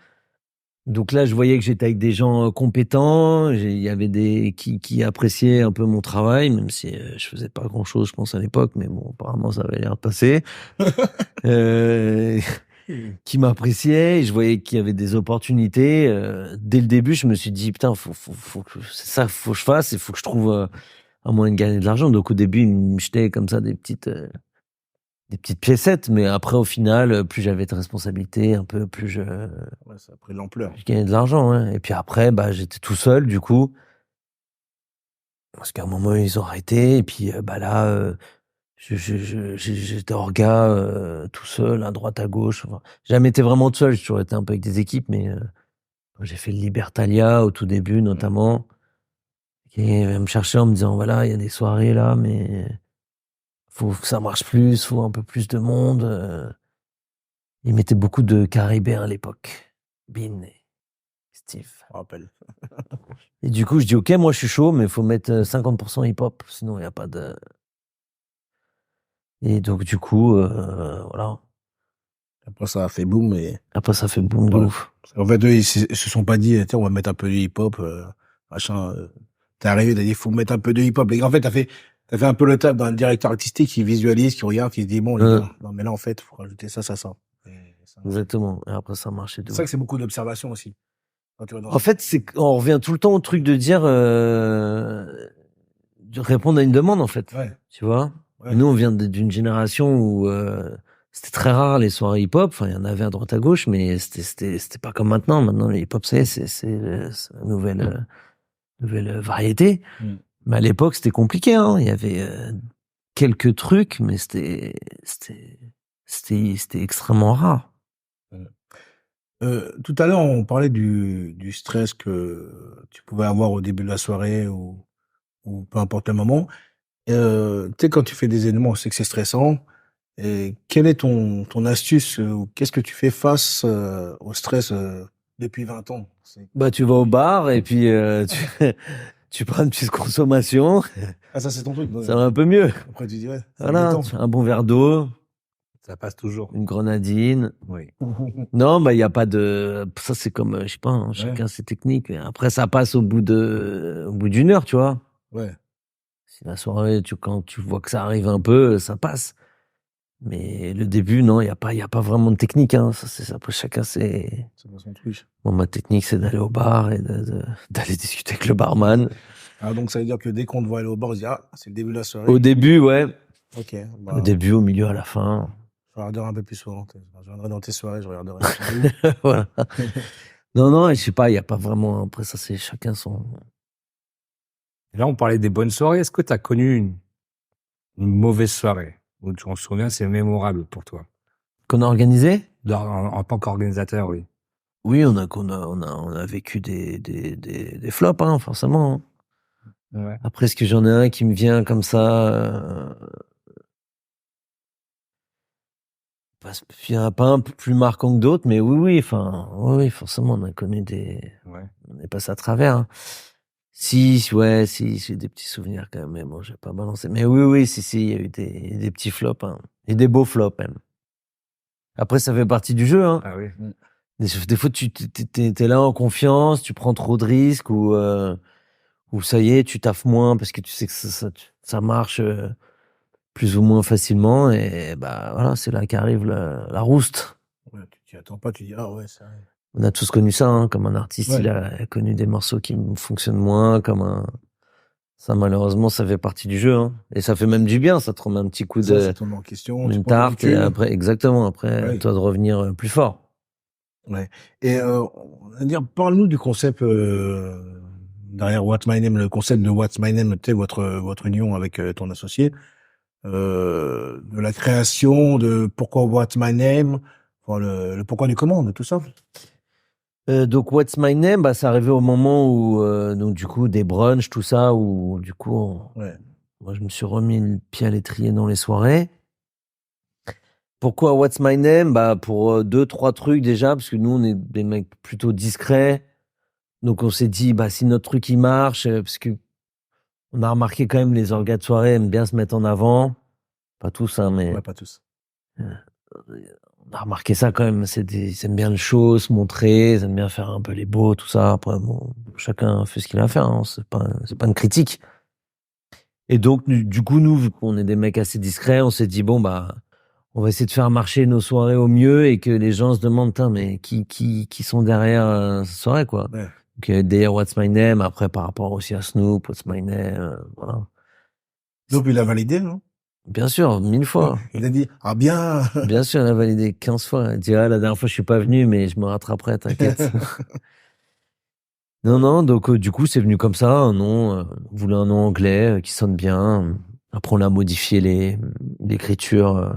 Donc là, je voyais que j'étais avec des gens compétents. Il y avait qui appréciaient un peu mon travail, même si je faisais pas grand chose, je pense à l'époque. Mais bon, apparemment, ça avait l'air de passer. Qui m'appréciaient. Et je voyais qu'il y avait des opportunités. Dès le début, je me suis dit putain, faut que c'est ça, faut que je fasse. Il faut que je trouve un moyen de gagner de l'argent. Donc au début, ils me jetaient comme ça des petites piécettes, mais après, au final, plus j'avais de responsabilités, un peu plus Ça a pris de l'ampleur. je gagnais de l'argent. Ouais. Et puis après, bah, j'étais tout seul, du coup. Parce qu'à un moment, ils ont arrêté. Et puis, bah là, j'étais orga tout seul, à droite, à gauche. Enfin, j'ai jamais été vraiment tout seul. J'ai toujours été un peu avec des équipes, mais j'ai fait le Libertalia au tout début, notamment. Qui me chercher en me disant, voilà, il y a des soirées là, mais faut que ça marche plus, faut un peu plus de monde. Ils mettaient beaucoup de Caribéens à l'époque. Bin et Steve. Je me rappelle. Et du coup, je dis, OK, moi, je suis chaud, mais il faut mettre 50% hip-hop. Sinon, il n'y a pas de... Et donc, du coup, voilà. Après, ça a fait boum. Après, ça fait boum de ouf. En fait, eux, ils se sont pas dit, tiens, on va mettre un peu de hip-hop, machin. T'es arrivé, t'as dit, faut mettre un peu de hip-hop. En fait, t'as fait un peu le taf d'un directeur artistique qui visualise, qui regarde, qui se dit, bon, les gars, non, mais là, en fait, faut rajouter ça. Exactement. Et après, ça marchait de C'est ouf. ça que c'est beaucoup d'observation aussi. En fait, on revient tout le temps au truc de dire, de répondre à une demande, en fait. Ouais. Tu vois? Ouais. Nous, on vient d'une génération où c'était très rare les soirées hip-hop. Enfin, il y en avait à droite à gauche, mais c'était pas comme maintenant. Maintenant, le hip-hop, c'est une nouvelle variété. Mais à l'époque, c'était compliqué. Hein. Il y avait quelques trucs, mais c'était extrêmement rare. Tout à l'heure, on parlait du stress que tu pouvais avoir au début de la soirée ou peu importe le moment. Tu sais, quand tu fais des événements, on sait que c'est stressant. Et quelle est ton astuce ou qu'est-ce que tu fais face au stress depuis 20 ans? Bah, tu vas au bar et puis tu prends une petite consommation. Ah, ça, c'est ton truc. Ça va un peu mieux. Après, tu dirais. Voilà, un bon verre d'eau. Ça passe toujours. Une grenadine. Oui. Non, bah, il n'y a pas de... Ça, c'est comme, je sais pas, hein, chacun ses techniques. Après, ça passe au bout d'une heure, tu vois. Ouais. Si la soirée, quand tu vois que ça arrive un peu, ça passe. Mais le début, non, il y a pas vraiment de technique, hein. Après, chacun, c'est pas son truc. Bon, ma technique, c'est d'aller au bar et d'aller discuter avec le barman. Ah, donc ça veut dire que dès qu'on te voit aller au bar, on se dit, ah, c'est le début de la soirée. Au début, ouais. Ok. Au début, au milieu, à la fin. Je regarderai un peu plus souvent. Je regarderai dans tes soirées, je regarderai. Voilà. Non, je sais pas, il y a pas vraiment. Après, ça, c'est chacun son. Et là, on parlait des bonnes soirées. Est-ce que tu as connu une mauvaise soirée où tu t'en souviens, c'est mémorable pour toi? Qu'on a organisé? En tant qu'organisateur, oui. Oui, on a vécu des flops, hein, forcément. Ouais. Après, est-ce que j'en ai un qui me vient comme ça il y en a pas un peu plus marquant que d'autres, mais oui, forcément, on a connu Ouais. on est passé à travers. Hein. Si, j'ai des petits souvenirs quand même, mais bon, j'ai pas balancé. Mais oui, si, il y a eu des petits flops, hein. Et des beaux flops, même. Après, ça fait partie du jeu, hein. Ah oui. Des fois, t'es là en confiance, tu prends trop de risques ou ça y est, tu taffes moins parce que tu sais que ça marche plus ou moins facilement et bah voilà, c'est là qu'arrive la rouste. Ouais, tu t'y attends pas, tu dis, ah ouais, c'est vrai. On a tous connu ça, hein, comme un artiste, Ouais. il a connu des morceaux qui fonctionnent moins, ça malheureusement, ça fait partie du jeu, hein. Et ça fait même du bien, ça te remet un petit coup Ça te remet en question. une tarte et après, exactement, après, Ouais. toi de revenir plus fort. Ouais. Et on va dire, parle-nous du concept derrière What's My Name, le concept de What's My Name, tu sais, votre union avec ton associé, de la création, de pourquoi What's My Name, enfin, le pourquoi du comment, de tout ça. Donc What's My Name, bah, c'est arrivé au moment où donc du coup des brunchs, tout ça, où du coup Ouais. moi je me suis remis le pied à l'étrier dans les soirées. Pourquoi What's My Name? Bah pour 2-3 trucs déjà, parce que nous on est des mecs plutôt discrets. Donc on s'est dit bah si notre truc il marche, parce que on a remarqué quand même les orgas de soirée aiment bien se mettre en avant. Pas tous, hein, mais Ouais, pas tous. on a remarqué ça quand même. Ils aiment bien le show, se montrer, ils aiment bien faire un peu les beaux, tout ça. Après, bon, chacun fait ce qu'il a à faire, hein, c'est pas une critique. Et donc, du coup, nous, vu qu'on est des mecs assez discrets, on s'est dit, bon, bah, on va essayer de faire marcher nos soirées au mieux et que les gens se demandent, mais qui sont derrière cette soirée, quoi. Ouais. Donc, d'ailleurs, What's My Name, après, par rapport aussi à Snoop, What's My Name, voilà. Donc, il a validé, non? Bien sûr, 1000 fois. Il a dit, ah bien. Bien sûr, il a validé 15 fois. Il dit, ah, la dernière fois, je suis pas venu, mais je me rattraperai, t'inquiète. Non, donc du coup, c'est venu comme ça, un nom, on voulait un nom anglais qui sonne bien. Après, on a modifié l'écriture,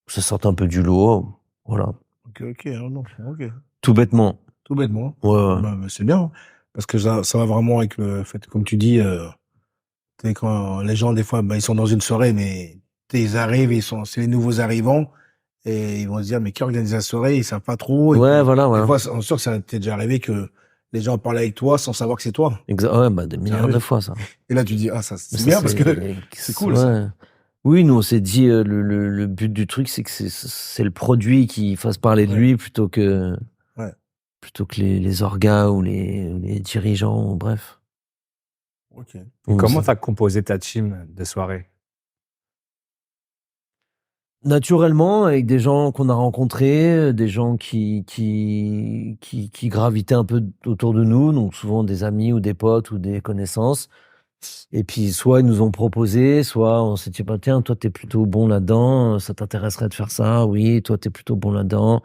que ça sorte un peu du lot, voilà. Ok, non, ok. Tout bêtement. Tout bêtement. Ouais. Bah, c'est bien, parce que ça va vraiment avec le fait, comme tu dis, tu sais, quand les gens, des fois, bah, ils sont dans une soirée, mais tu sais, ils arrivent, c'est les nouveaux arrivants, et ils vont se dire, mais qui organise la soirée? Ils savent pas trop. Et Ouais, puis, voilà. des fois, on est sûr que ça t'est déjà arrivé que les gens parlent avec toi sans savoir que c'est toi. Ouais, bah, des milliards de fois, ça. Et là, tu dis, ah, ça, c'est Ça, bien, parce que c'est cool, ouais. ça. Oui, nous, on s'est dit, le but du truc, c'est que c'est le produit qui fasse parler de lui plutôt que les orgas ou les dirigeants, bref. Ok. Et comment t'as composé ta team de soirée? Naturellement, avec des gens qu'on a rencontrés, des gens qui gravitaient un peu autour de nous, donc souvent des amis ou des potes ou des connaissances. Et puis, soit ils nous ont proposé, soit on s'est dit, bah, tiens, toi, t'es plutôt bon là-dedans, ça t'intéresserait de faire ça? Oui, toi, t'es plutôt bon là-dedans.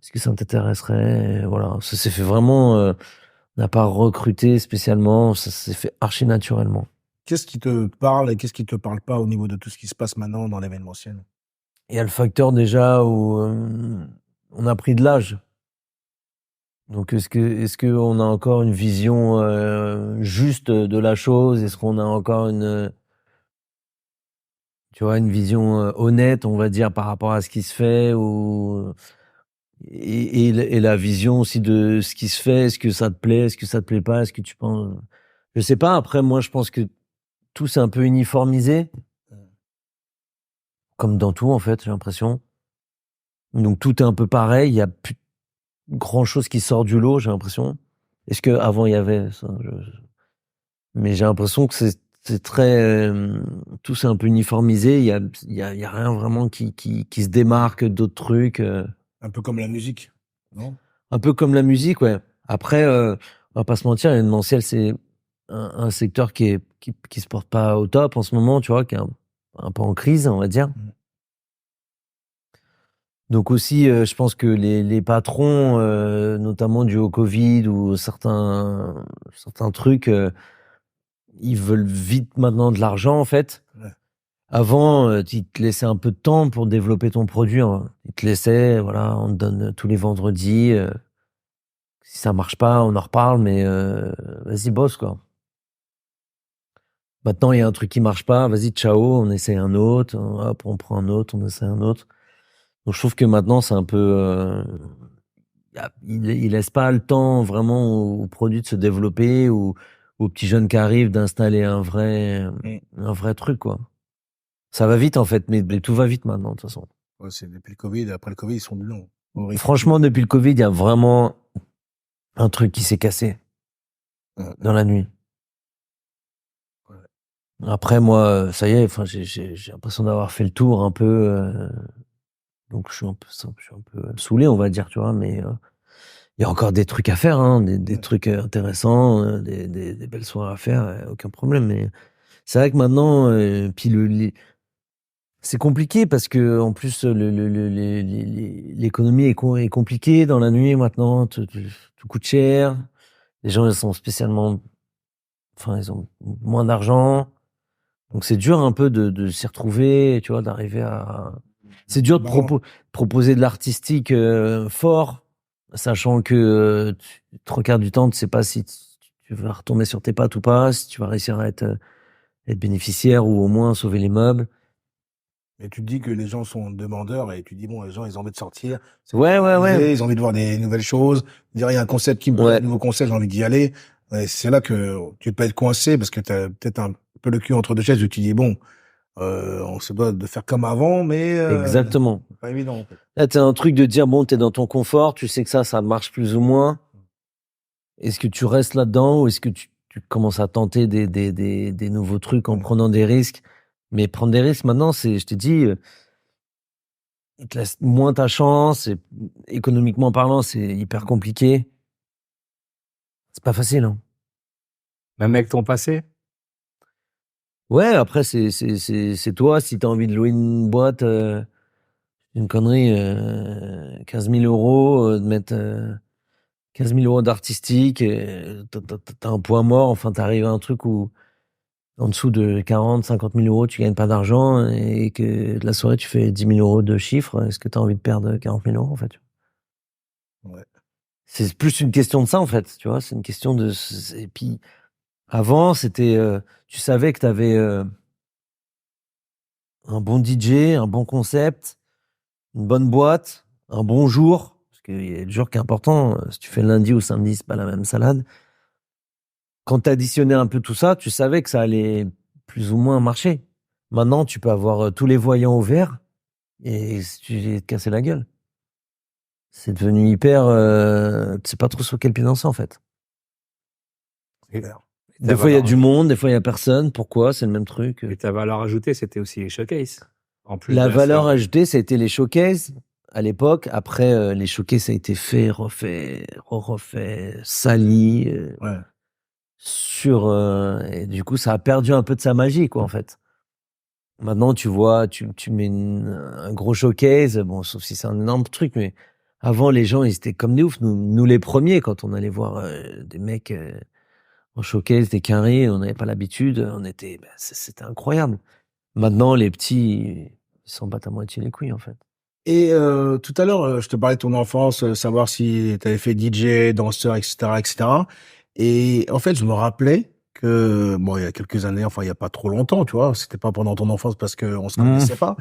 Est-ce que ça t'intéresserait? Et voilà. Ça s'est fait vraiment, on n'a pas recruté spécialement, ça s'est fait archi naturellement. Qu'est-ce qui te parle et qu'est-ce qui te parle pas au niveau de tout ce qui se passe maintenant dans l'événementiel? Il y a le facteur déjà où on a pris de l'âge. Donc est-ce que on a encore une vision juste de la chose? Est-ce qu'on a encore une vision honnête, on va dire, par rapport à ce qui se fait et la vision aussi de ce qui se fait? Est-ce que ça te plaît? Est-ce que ça te plaît pas? Est-ce que tu penses? Je sais pas. Après, moi, je pense que tout s'est un peu uniformisé, comme dans tout en fait, j'ai l'impression. Donc tout est un peu pareil. Il y a plus grand chose qui sort du lot, j'ai l'impression. Est-ce que avant il y avait ça? Mais j'ai l'impression que c'est très, tout c'est un peu uniformisé. Il y a rien vraiment qui se démarque d'autres trucs. Un peu comme la musique, non? Un peu comme la musique, ouais. Après, on va pas se mentir, l'événementiel, c'est un secteur qui se porte pas au top en ce moment, tu vois, qui est un peu en crise, on va dire. Donc aussi, je pense que les patrons, notamment dû au Covid ou certains trucs, ils veulent vite maintenant de l'argent, en fait. Ouais. Avant, ils te laissaient un peu de temps pour développer ton produit, hein. Ils te laissaient, voilà, on te donne tous les vendredis. Si ça marche pas, on en reparle, mais vas-y, bosse, quoi. Maintenant, il y a un truc qui marche pas, vas-y, ciao, on essaie un autre, hop, on prend un autre, on essaie un autre. Donc je trouve que maintenant, c'est un peu... il laisse pas le temps vraiment au produit de se développer ou aux petits jeunes qui arrivent d'installer un vrai truc, quoi. Ça va vite, en fait, mais tout va vite maintenant, de toute façon. Ouais, c'est depuis le Covid. Après le Covid, ils sont longs. Franchement, depuis le Covid, il y a vraiment un truc qui s'est cassé dans la nuit. Ouais. Après, moi, ça y est, enfin, j'ai l'impression d'avoir fait le tour un peu. Donc, je suis un peu saoulé, on va dire, tu vois, mais il y a encore des trucs à faire, hein, des trucs intéressants, des belles soirées à faire, aucun problème. Mais c'est vrai que maintenant, puis c'est compliqué parce que en plus l'économie est compliquée dans la nuit maintenant, tout coûte cher. Les gens ils sont spécialement, enfin ils ont moins d'argent, donc c'est dur un peu de s'y retrouver, tu vois, d'arriver à. C'est dur de proposer de l'artistique fort, sachant que trois quarts du temps tu sais pas si tu vas retomber sur tes pattes ou pas, si tu vas réussir à être bénéficiaire ou au moins sauver les meubles. Et tu te dis que les gens sont demandeurs et tu dis, bon, les gens, ils ont envie de sortir. Ouais. Ils ont envie de voir des nouvelles choses. Dire, il y a un concept qui me plaît, un nouveau concept, j'ai envie d'y aller. Et c'est là que tu peux être coincé parce que tu as peut-être un peu le cul entre deux chaises où tu dis, bon, on se doit de faire comme avant, mais Exactement. c'est pas évident, en fait. Là, t'as un truc de dire, bon, t'es dans ton confort, tu sais que ça marche plus ou moins. Est-ce que tu restes là-dedans ou est-ce que tu commences à tenter des nouveaux trucs en prenant des risques? Mais prendre des risques maintenant, je t'ai dit, il te laisse moins ta chance. Et économiquement parlant, c'est hyper compliqué. C'est pas facile, hein. Même avec ton passé? Ouais, après, c'est toi. Si t'as envie de louer une boîte, une connerie, 15 000 €, de mettre 15 000 € d'artistique, t'as un point mort. Enfin, t'arrives à un truc où, en dessous de 40, 50 000 €, tu gagnes pas d'argent et que de la soirée, tu fais 10 000 € de chiffre. Est-ce que t'as envie de perdre 40 000 € en fait? Ouais. C'est plus une question de ça, en fait, tu vois. C'est une question de. Et puis, avant, c'était. Tu savais que t'avais un bon DJ, un bon concept, une bonne boîte, un bon jour. Parce qu'il y a le jour qui est important. Si tu fais lundi ou samedi, c'est pas la même salade. Quand t'additionnais un peu tout ça, tu savais que ça allait plus ou moins marcher. Maintenant, tu peux avoir tous les voyants au vert et tu vas te casser la gueule. C'est devenu hyper. Tu sais pas trop sur quel pied danser, en fait. C'est clair. Des fois, il y a du monde, des fois, il y a personne. Pourquoi? C'est le même truc. Et ta valeur ajoutée, c'était aussi les showcases. En plus La de valeur soirée. ajoutée, ça a été les showcases à l'époque. Après, les showcases, ça a été fait, refait, sali. Ouais. Et du coup, ça a perdu un peu de sa magie, quoi, en fait. Maintenant, tu vois, tu mets un gros showcase, bon, sauf si c'est un énorme truc, mais avant, les gens, ils étaient comme des oufs. Nous les premiers, quand on allait voir des mecs en showcase, des quinries, on n'avait pas l'habitude, c'était incroyable. Maintenant, les petits, ils s'en battent à moitié les couilles, en fait. Et tout à l'heure, je te parlais de ton enfance, savoir si tu avais fait DJ, danseur, etc., etc. Et en fait, je me rappelais que, bon, il y a quelques années, enfin, il y a pas trop longtemps, tu vois, c'était pas pendant ton enfance parce qu'on se connaissait pas,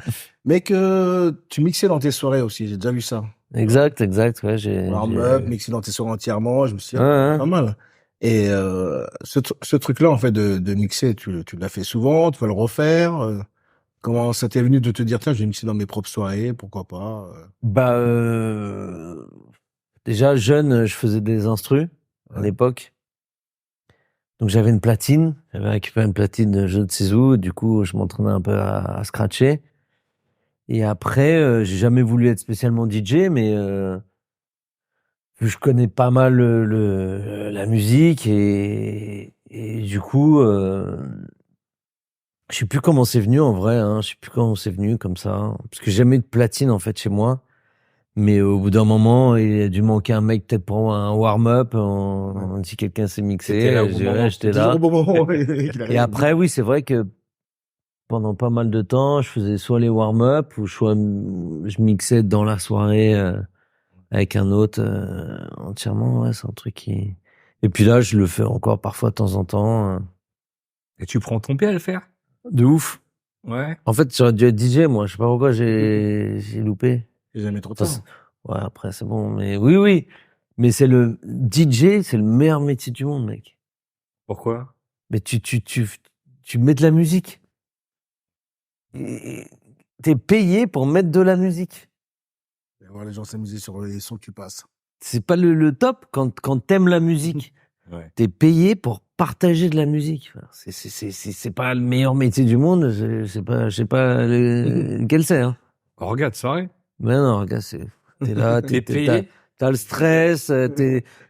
mais que tu mixais dans tes soirées aussi, j'ai déjà vu ça. Exact, ouais, Warm-up, mixer dans tes soirées entièrement, je me suis dit, Ouais. pas mal. Et ce truc-là, en fait, de mixer, tu l'as fait souvent, tu vas le refaire. Comment ça t'est venu de te dire, tiens, je vais mixer dans mes propres soirées, pourquoi pas Bah, déjà, jeune, je faisais des instrus à l'époque. Donc j'avais une platine, j'avais récupéré une platine de jeu de Seizu, du coup je m'entraînais un peu à scratcher. Et après, j'ai jamais voulu être spécialement DJ, mais vu que je connais pas mal la musique et du coup, je sais plus comment c'est venu en vrai, hein, je sais plus comment c'est venu comme ça, hein, parce que j'ai jamais eu de platine en fait chez moi. Mais au bout d'un moment, il a dû manquer un mec peut-être pour un warm-up. On dit quelqu'un s'est mixé. T'étais là au Je bon dis, ouais, moment. j'étais Toujours là. au bon moment. Et après, oui, c'est vrai que pendant pas mal de temps, je faisais soit les warm-up ou soit je mixais dans la soirée avec un autre entièrement. Ouais, c'est un truc qui. Et puis là, je le fais encore parfois de temps en temps. Et tu prends ton pied à le faire? De ouf. Ouais. En fait, j'aurais dû être DJ, moi. Je sais pas pourquoi j'ai loupé. J'ai jamais trop Enfin, tard. ouais, après, c'est bon. Mais oui, oui. Mais c'est le DJ, c'est le meilleur métier du monde, mec. Pourquoi? Mais tu mets de la musique. Et t'es payé pour mettre de la musique. Et voir les gens s'amuser sur les sons que tu passes. C'est pas le top quand t'aimes la musique. Ouais. T'es payé pour partager de la musique. Enfin, c'est pas le meilleur métier du monde. Je sais pas lequel c'est, hein. Regarde, soirée. Mais non, regarde, t'es là, T'es payé. t'as le stress,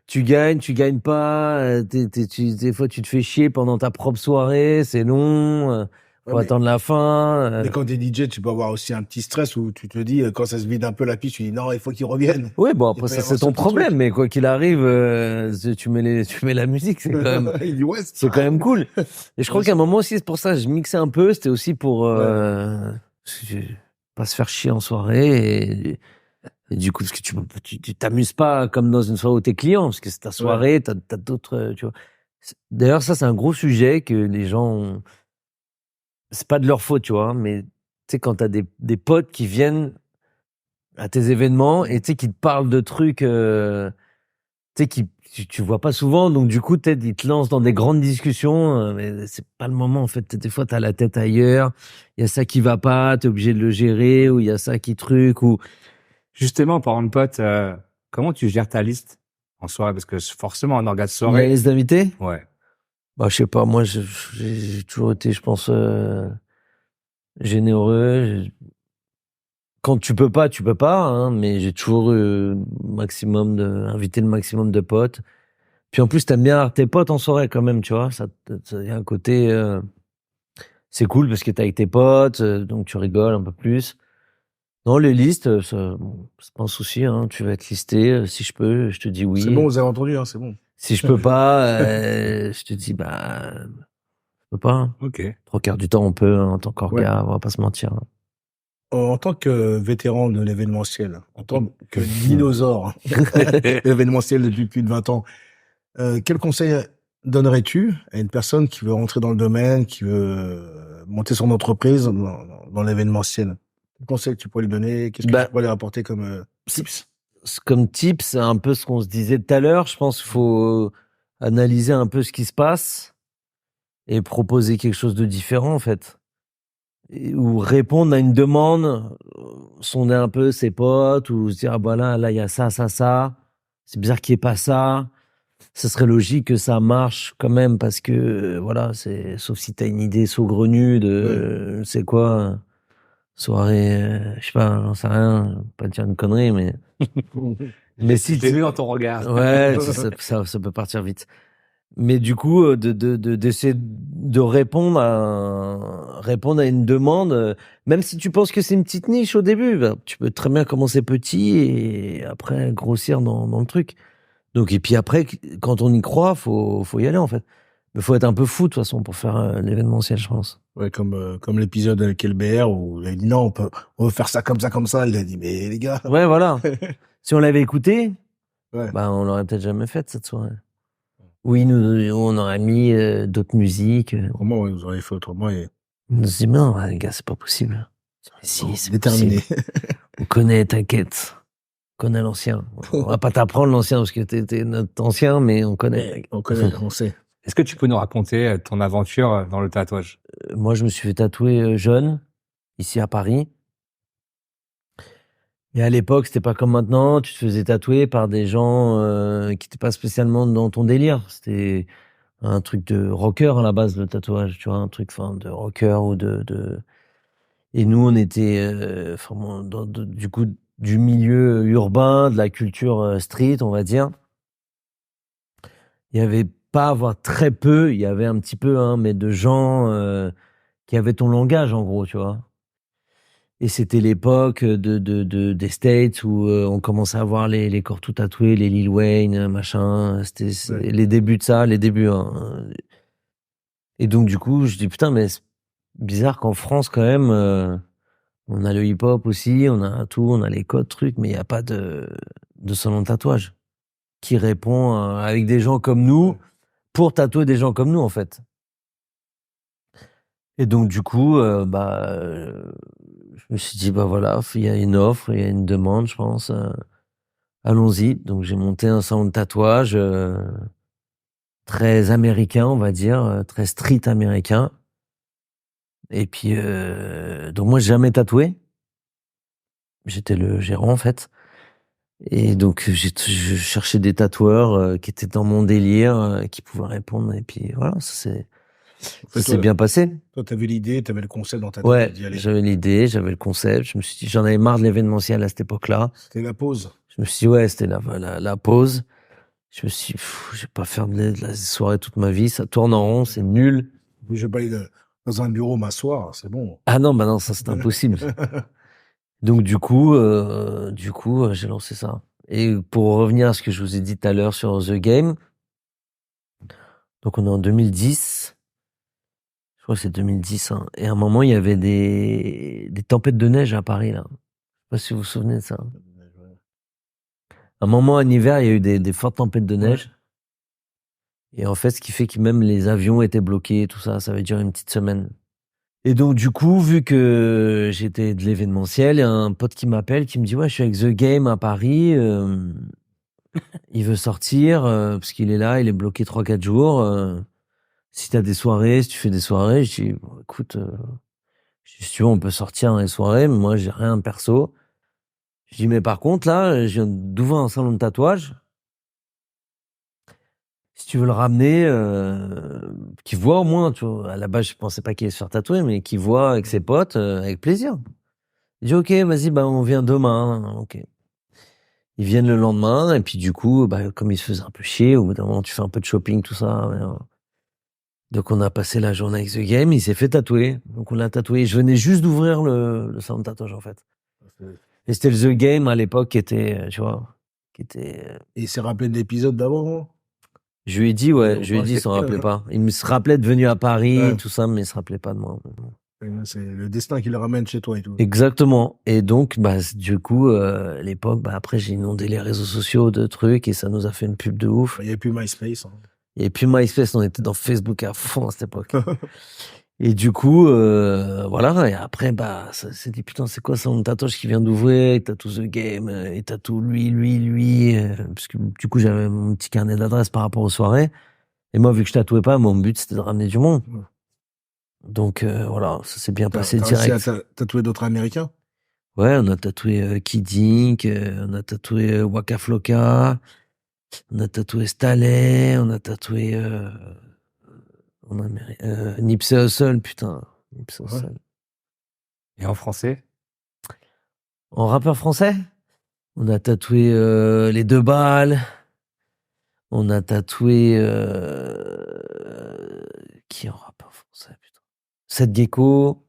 tu gagnes pas, des fois tu te fais chier pendant ta propre soirée, c'est long, faut Ouais, attendre la fin. mais quand t'es DJ, tu peux avoir aussi un petit stress où tu te dis, quand ça se vide un peu la piste, tu dis non, il faut qu'ils reviennent. Ouais, bon Il après peut y ça avoir c'est ce ton petit problème, truc. mais quoi qu'il arrive, tu mets la musique, c'est quand même Il dit ouais, c'est quand même cool. Et je crois Ouais, qu'à un moment aussi c'est pour ça, je mixais un peu, c'était aussi pour je- pas se faire chier en soirée et du coup, parce que tu t'amuses pas comme dans une soirée où t'es client, parce que c'est ta soirée, t'as d'autres, tu vois. D'ailleurs, ça, c'est un gros sujet que les gens c'est pas de leur faute, tu vois, mais tu sais, quand t'as des potes qui viennent à tes événements et tu sais, qui te parlent de trucs, tu sais, tu vois pas souvent, donc du coup, peut-être, ils te lancent dans des grandes discussions, mais c'est pas le moment, en fait. Des fois, t'as la tête ailleurs, il y a ça qui va pas, t'es obligé de le gérer, ou il y a ça qui truc, ou Justement, en parlant de potes, comment tu gères ta liste en soirée? Parce que forcément, en orgasme la soirée. liste d'invités. Ouais. Bah, je sais pas, moi, j'ai toujours été, je pense, généreux. Quand tu peux pas, hein, mais j'ai toujours invité le maximum de potes. Puis en plus, t'aimes bien avoir tes potes en soirée quand même, tu vois. Ça y a un côté, c'est cool parce que t'es avec tes potes, donc tu rigoles un peu plus. Non, les listes, bon, c'est pas un souci, hein. Tu vas être listé. Si je peux, je te dis c'est oui. bon, vous avez entendu, hein, c'est bon. Si je peux pas, je te dis, bah, je peux pas, hein. Ok. 3/4 du temps, on peut, hein, en tant Ouais. qu'orga, on va pas se mentir, hein. En tant que vétéran de l'événementiel, en tant que dinosaure de l'événementiel depuis plus de 20 ans, quel conseil donnerais-tu à une personne qui veut rentrer dans le domaine, qui veut monter son entreprise dans l'événementiel? Quel conseil tu pourrais lui donner? Qu'est-ce que Bah, tu pourrais lui apporter comme tips? comme type, c'est un peu ce qu'on se disait tout à l'heure. Je pense qu'il faut analyser un peu ce qui se passe et proposer quelque chose de différent, en fait. Ou répondre à une demande, sonder un peu ses potes, ou se dire, ah bah là, il y a ça, ça, ça. C'est bizarre qu'il n'y ait pas ça. Ce serait logique que ça marche quand même parce que, voilà, sauf si t'as une idée saugrenue de, c'est quoi, soirée, je sais pas, j'en sais rien, pas dire une connerie, mais si Je l'ai vu dans ton regard. ouais, ça peut partir vite. Mais du coup, d'essayer de répondre à une demande, même si tu penses que c'est une petite niche au début, bah, tu peux très bien commencer petit et après grossir dans le truc. Donc, et puis après, quand on y croit, faut y aller, en fait. Mais faut être un peu fou, de toute façon, pour faire l'événementiel, je pense. Ouais, comme l'épisode avec LBR où il a dit non, on veut faire ça comme ça, comme ça. Il a dit, mais les gars. Ouais, voilà. Si on l'avait écouté, Ouais. bah, on l'aurait peut-être jamais faite, cette soirée. Oui, on aurait mis d'autres musiques. Autrement, ouais, vous auriez fait autrement et On se dit, mais non, les gars, c'est pas possible. Mais si, c'est déterminé. possible. On connaît, t'inquiète. On connaît l'ancien. On va pas t'apprendre l'ancien parce que t'es notre ancien, mais on connaît. On connaît, on sait. Est-ce que tu peux nous raconter ton aventure dans le tatouage? Moi, je me suis fait tatouer jeune, ici à Paris. Et à l'époque, c'était pas comme maintenant. Tu te faisais tatouer par des gens qui n'étaient pas spécialement dans ton délire. C'était un truc de rocker à la base, le tatouage, tu vois, un truc de rocker ou Et nous, on était du coup du milieu urbain, de la culture street, on va dire. Il y avait pas, voire très peu, il y avait un petit peu, hein, mais de gens qui avaient ton langage, en gros, tu vois. Et c'était l'époque des States où on commençait à voir les corps tout tatoués, les Lil Wayne, machin. C'était les débuts de ça, les débuts. Hein. Et donc, du coup, je dis, putain, mais c'est bizarre qu'en France, quand même, on a le hip-hop aussi, on a tout, on a les codes, trucs, mais il n'y a pas de salon de tatouage qui répond avec des gens comme nous pour tatouer des gens comme nous, en fait. Et donc, du coup, je me suis dit, bah voilà, il y a une offre, il y a une demande, je pense. Allons-y. Donc, j'ai monté un salon de tatouage très américain, on va dire, très street américain. Et puis, donc moi, j'ai jamais tatoué. J'étais le gérant, en fait. Et donc, je cherchais des tatoueurs qui étaient dans mon délire, qui pouvaient répondre. Et puis, voilà, ça s'est bien passé. Toi, t'avais l'idée, t'avais le concept dans ta tête. Ouais, d'y aller. j'avais l'idée, j'avais le concept. Je me suis dit, j'en avais marre de l'événementiel à cette époque-là. C'était la pause. Je me suis dit, ouais, c'était la pause. Je me suis dit, je vais pas faire de la soirée toute ma vie. Ça tourne en rond, c'est nul. Je vais pas aller dans un bureau m'asseoir, c'est bon. Ah non, bah non, ça c'est impossible. Donc du coup, j'ai lancé ça. Et pour revenir à ce que je vous ai dit tout à l'heure sur The Game, donc on est en 2010. Je crois que c'est 2010. Hein. Et à un moment, il y avait des tempêtes de neige à Paris, là. Je sais pas si vous vous souvenez de ça. À un moment, en hiver, il y a eu des fortes tempêtes de neige. Et en fait, ce qui fait que même les avions étaient bloqués, tout ça, ça avait duré une petite semaine. Et donc, du coup, vu que j'étais de l'événementiel, il y a un pote qui m'appelle, qui me dit, ouais, je suis avec The Game à Paris, il veut sortir, parce qu'il est là, il est bloqué 3-4 jours. Si t'as des soirées, si tu fais des soirées, je dis, bon, écoute, si tu veux, on peut sortir dans les soirées, mais moi, j'ai rien perso. Je dis, mais par contre, là, je viens d'ouvrir un salon de tatouage. Si tu veux le ramener, qu'il voit au moins, tu vois. À la base, je pensais pas qu'il allait se faire tatouer, mais qu'il voit avec ses potes, avec plaisir. Il dit, ok, vas-y, bah, on vient demain. Ok. Ils viennent le lendemain, et puis du coup, bah, comme il se faisait un peu chier, au bout d'un moment, tu fais un peu de shopping, tout ça. Donc, on a passé la journée avec The Game, il s'est fait tatouer. Donc, on l'a tatoué. Je venais juste d'ouvrir le salon de tatouage, en fait. Et c'était le The Game à l'époque qui était, tu vois, Et il s'est rappelé de l'épisode d'avant. Je lui ai dit, il s'en rappelait pas. Il me se rappelait de venir à Paris, tout ça, mais il se rappelait pas de moi. C'est le destin qui le ramène chez toi et tout. Exactement. Et donc, du coup, à l'époque, après, j'ai inondé les réseaux sociaux de trucs et ça nous a fait une pub de ouf. Il n'y avait plus MySpace. Hein. Il n'y avait plus MySpace, on était dans Facebook à fond à cette époque. Et du coup, voilà. Et après, ça s'est dit, putain, c'est quoi ça, mon tatouage qui vient d'ouvrir? Il tatoue The Game, il tatoue lui. Parce que du coup, j'avais mon petit carnet d'adresses par rapport aux soirées. Et moi, vu que je tatouais pas, mon but, c'était de ramener du monde. Donc, voilà, ça s'est bien passé direct. T'as réussi à tatouer d'autres Américains? Ouais, on a tatoué Kid Ink, on a tatoué Waka Flocka, on a tatoué Staley, on a tatoué Nipsey Hussle, putain. Nipsey Hussle. Et en français? En rappeur français, on a tatoué les 2 balles. On a tatoué qui en rappeur français, putain. Seth Gecko.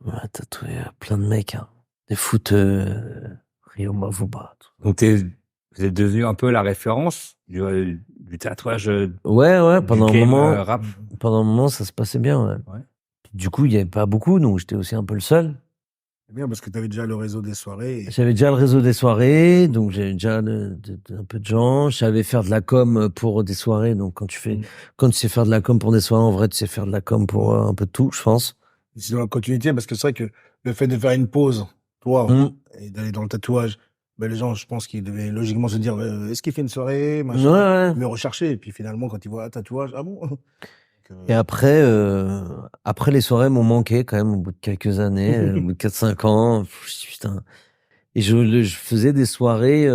On a tatoué plein de mecs, hein. Des foot Rio Mavuba. Donc vous êtes devenu un peu la référence du tatouage. Ouais, pendant un moment. Rap. Pendant un moment, ça se passait bien, ouais. Du coup, il n'y avait pas beaucoup, donc j'étais aussi un peu le seul. C'est bien parce que tu avais déjà le réseau des soirées. J'avais déjà le réseau des soirées, donc j'avais déjà un peu de gens. Je savais faire de la com pour des soirées, donc quand tu sais faire de la com pour des soirées, en vrai, tu sais faire de la com pour un peu de tout, je pense. C'est dans la continuité, parce que c'est vrai que le fait de faire une pause, toi, et d'aller dans le tatouage, les gens, je pense qu'ils devaient logiquement se dire, est-ce qu'il fait une soirée, machin, mais rechercher. Et puis finalement, quand ils voient un tatouage, ah bon? Et après les soirées m'ont manqué quand même au bout de quelques années, au bout de 4-5 ans. Putain. Et je faisais des soirées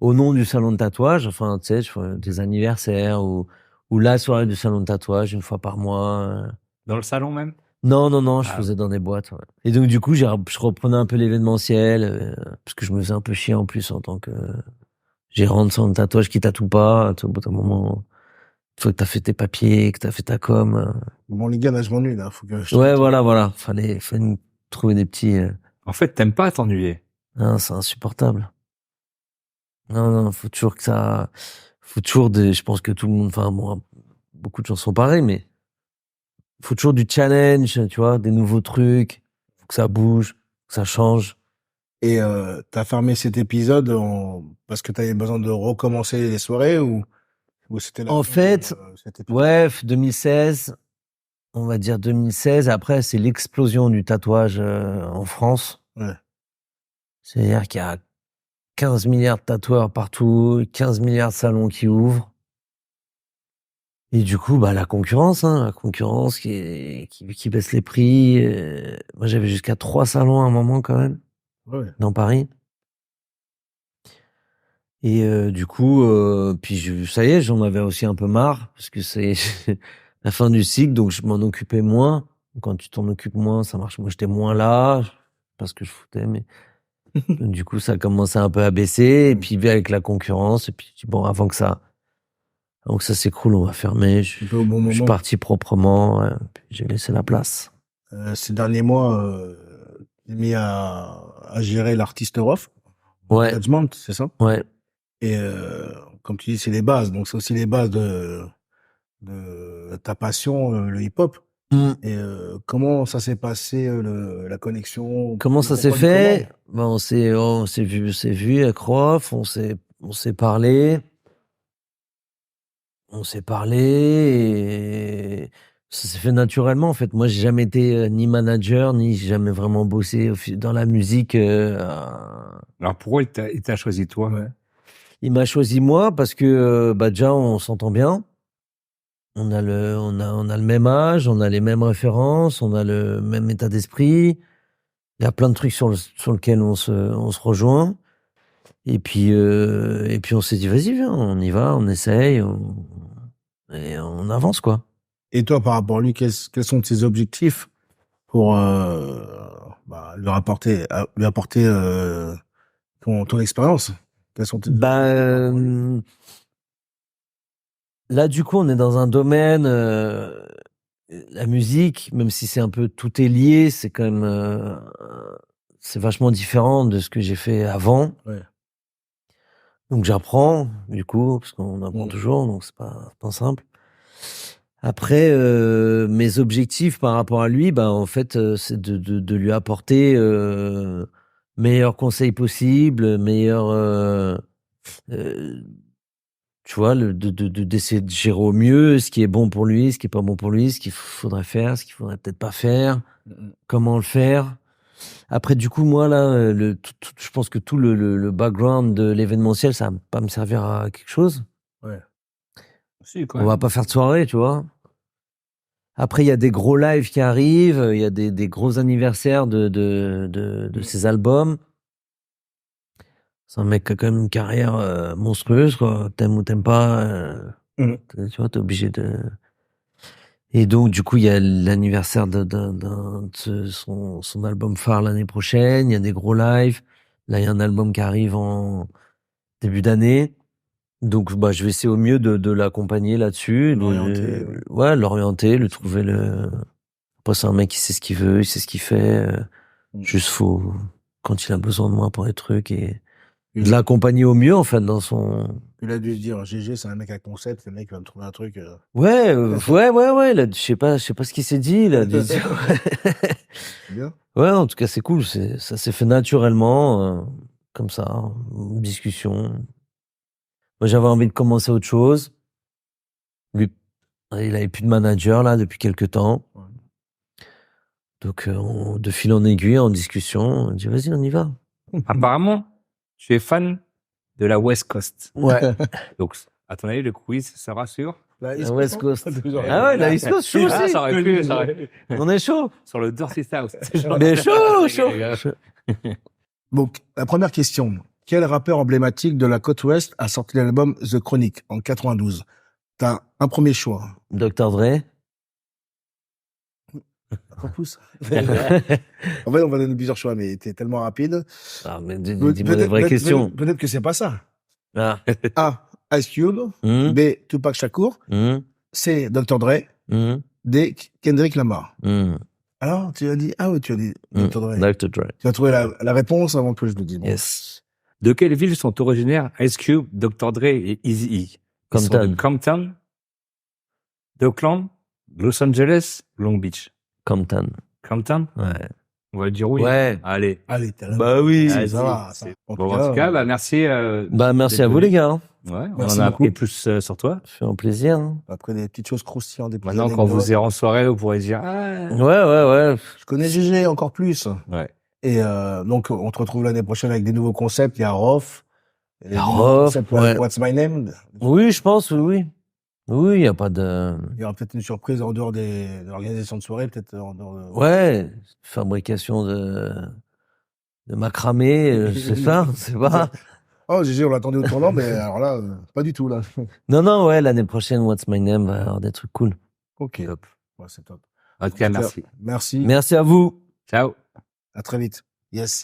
au nom du salon de tatouage. Enfin, tu sais, je fais des anniversaires ou la soirée du salon de tatouage une fois par mois. Dans le salon même? Non, je faisais dans des boîtes. Ouais. Et donc, du coup, je reprenais un peu l'événementiel, parce que je me faisais un peu chier en plus en tant que gérant de salon de tatouage qui tatoue pas. Au bout d'un moment, une fois que t'as fait tes papiers, que t'as fait ta com. Bon, les gars, là, je m'ennuie, là. Faut que je Ouais, voilà. Fallait trouver des petits. En fait, t'aimes pas t'ennuyer. Non, c'est insupportable. Non, faut toujours je pense que tout le monde, enfin, bon, beaucoup de gens sont pareils, mais faut toujours du challenge, tu vois, des nouveaux trucs. Faut que ça bouge, que ça change. Et t'as fermé cet épisode parce que t'avais besoin de recommencer les soirées ou c'était En fait, cet épisode? ouais, 2016, on va dire 2016. Après, c'est l'explosion du tatouage en France. Ouais. C'est-à-dire qu'il y a 15 milliards de tatoueurs partout, 15 milliards de salons qui ouvrent. Et du coup, bah, la concurrence qui baisse les prix. Moi, j'avais jusqu'à 3 salons à un moment quand même, Ouais. dans Paris. Et du coup, puis ça y est, j'en avais aussi un peu marre parce que c'est la fin du cycle, donc je m'en occupais moins. Quand tu t'en occupes moins, ça marche. Moi, j'étais moins là parce que je foutais, mais du coup, ça a commencé un peu à baisser. Et puis avec la concurrence, et puis bon, avant que ça s'écroule, on va fermer. Je Au bon suis moment. parti proprement, ouais, puis j'ai laissé la place. Ces derniers mois, t'es mis à gérer l'artiste Rof. Ouais. Management, c'est ça? Ouais. Et comme tu dis, c'est les bases. Donc c'est aussi les bases de ta passion, le hip-hop. Et comment ça s'est passé, la connexion? Comment ça s'est fait? Ben, on s'est vu avec Rof, on s'est parlé. Et ça s'est fait naturellement, en fait. Moi, j'ai jamais été ni manager, ni j'ai jamais vraiment bossé dans la musique. Alors pourquoi il t'a choisi toi? Ouais. Il m'a choisi moi parce que bah déjà on s'entend bien. On a le même âge, on a les mêmes références, on a le même état d'esprit. Il y a plein de trucs sur lequel on se rejoint. Et puis on s'est dit vas-y, viens, on y va, on essaye, et on avance quoi. Et toi, par rapport à lui, quels sont tes objectifs pour lui apporter ton expérience? Quels sont tes là, du coup, on est dans un domaine, la musique, même si c'est un peu tout est lié, c'est quand même, c'est vachement différent de ce que j'ai fait avant. Ouais. Donc j'apprends, du coup, parce qu'on apprend toujours, donc c'est pas simple. Après, mes objectifs par rapport à lui, bah en fait, c'est de lui apporter meilleurs conseils possibles, meilleurs, tu vois, d'essayer de gérer au mieux ce qui est bon pour lui, ce qui est pas bon pour lui, ce qu'il faudrait faire, ce qu'il faudrait peut-être pas faire, comment le faire. Après, du coup, moi là, je pense que tout le background de l'événementiel, ça va pas me servir à quelque chose. Ouais. Si, quand On même. va pas faire de soirée, tu vois. Après, il y a des gros lives qui arrivent, il y a des gros anniversaires de ses albums. C'est un mec qui a quand même une carrière monstrueuse, quoi. T'aimes ou t'aimes pas, tu vois, t'es obligé de... Et donc, du coup, il y a l'anniversaire de son album phare l'année prochaine, il y a des gros lives. Là, il y a un album qui arrive en début d'année. Donc, bah, je vais essayer au mieux de l'accompagner là-dessus. L'orienter, Ouais, l'orienter, lui trouver le... Après, c'est un mec qui sait ce qu'il veut, il sait ce qu'il fait. Juste faut, quand il a besoin de moi pour des trucs, et de l'accompagner au mieux, en fait, dans son... Il a dû se dire, GG, c'est un mec à concept, le mec va me trouver un truc. Ouais. Là, je sais pas ce qu'il s'est dit, il a dû se dire... Bien. Ouais, en tout cas, c'est cool. Ça s'est fait naturellement, comme ça, une discussion. Moi, j'avais envie de commencer autre chose. Lui, il avait plus de manager, là, depuis quelques temps. Ouais. Donc, de fil en aiguille, en discussion, on dit, vas-y, on y va. Apparemment, tu es fan de la West Coast. Ouais. Donc, à ton avis, le quiz, ça rassure? La West Coast. Ah ouais, la East Coast, chaud aussi. Ça aurait pu. On est chaud. Sur le Dirty South. Mais chaud. Donc, la première question. Quel rappeur emblématique de la côte ouest a sorti l'album The Chronic en 92? T'as un premier choix. Dr. Dre. Encore plus. En fait, on va donner plusieurs choix, mais t'es tellement rapide. Ah, mais dis-moi des vraies questions. Peut-être que c'est pas ça. Ah. A. Ice Cube. B. Tupac Shakur. C. Dr. Dre. D. Kendrick Lamar. Alors, tu as dit, tu as dit Dr. Dre. Dr. Dre. Tu as trouvé la réponse avant que je le dise. Bon. Yes. De quelle ville sont originaires Ice Cube, Dr. Dre et Eazy-E? Compton. Compton, Oakland, Los Angeles, Long Beach. Compton. Compton? Ouais. On va le dire oui. Ouais. Allez. Allez, t'es là. Bah oui. Allez, ça va. Ça. Bon, en tout cas, merci. Merci d'être à vous, venu. les gars. Ouais, on Merci en a beaucoup. appris plus sur toi. Ça fait un plaisir. Hein. Après des petites choses croustillantes. Des petites Maintenant, quand anecdotes. vous irez en soirée, vous pourrez dire, ah. Ouais. Je connais GG encore plus. Ouais. Et donc, on te retrouve l'année prochaine avec des nouveaux concepts. Il y a Rof. Il y a Rof, ouais. What's My Name. Oui, je pense, oui. Oui, il n'y a pas de... Il y aura peut-être une surprise en dehors de l'organisation de soirée, peut-être en dehors de... Ouais, fabrication de macramé, c'est ça, c'est pas... Oh, GG, on l'attendait au tournant, mais alors là, pas du tout, là. Non, ouais, l'année prochaine, What's My Name va avoir des trucs cool. Ok. Top. Ouais, c'est top. En tout cas, merci. Merci. Merci à vous. Ciao. À très vite. Yes.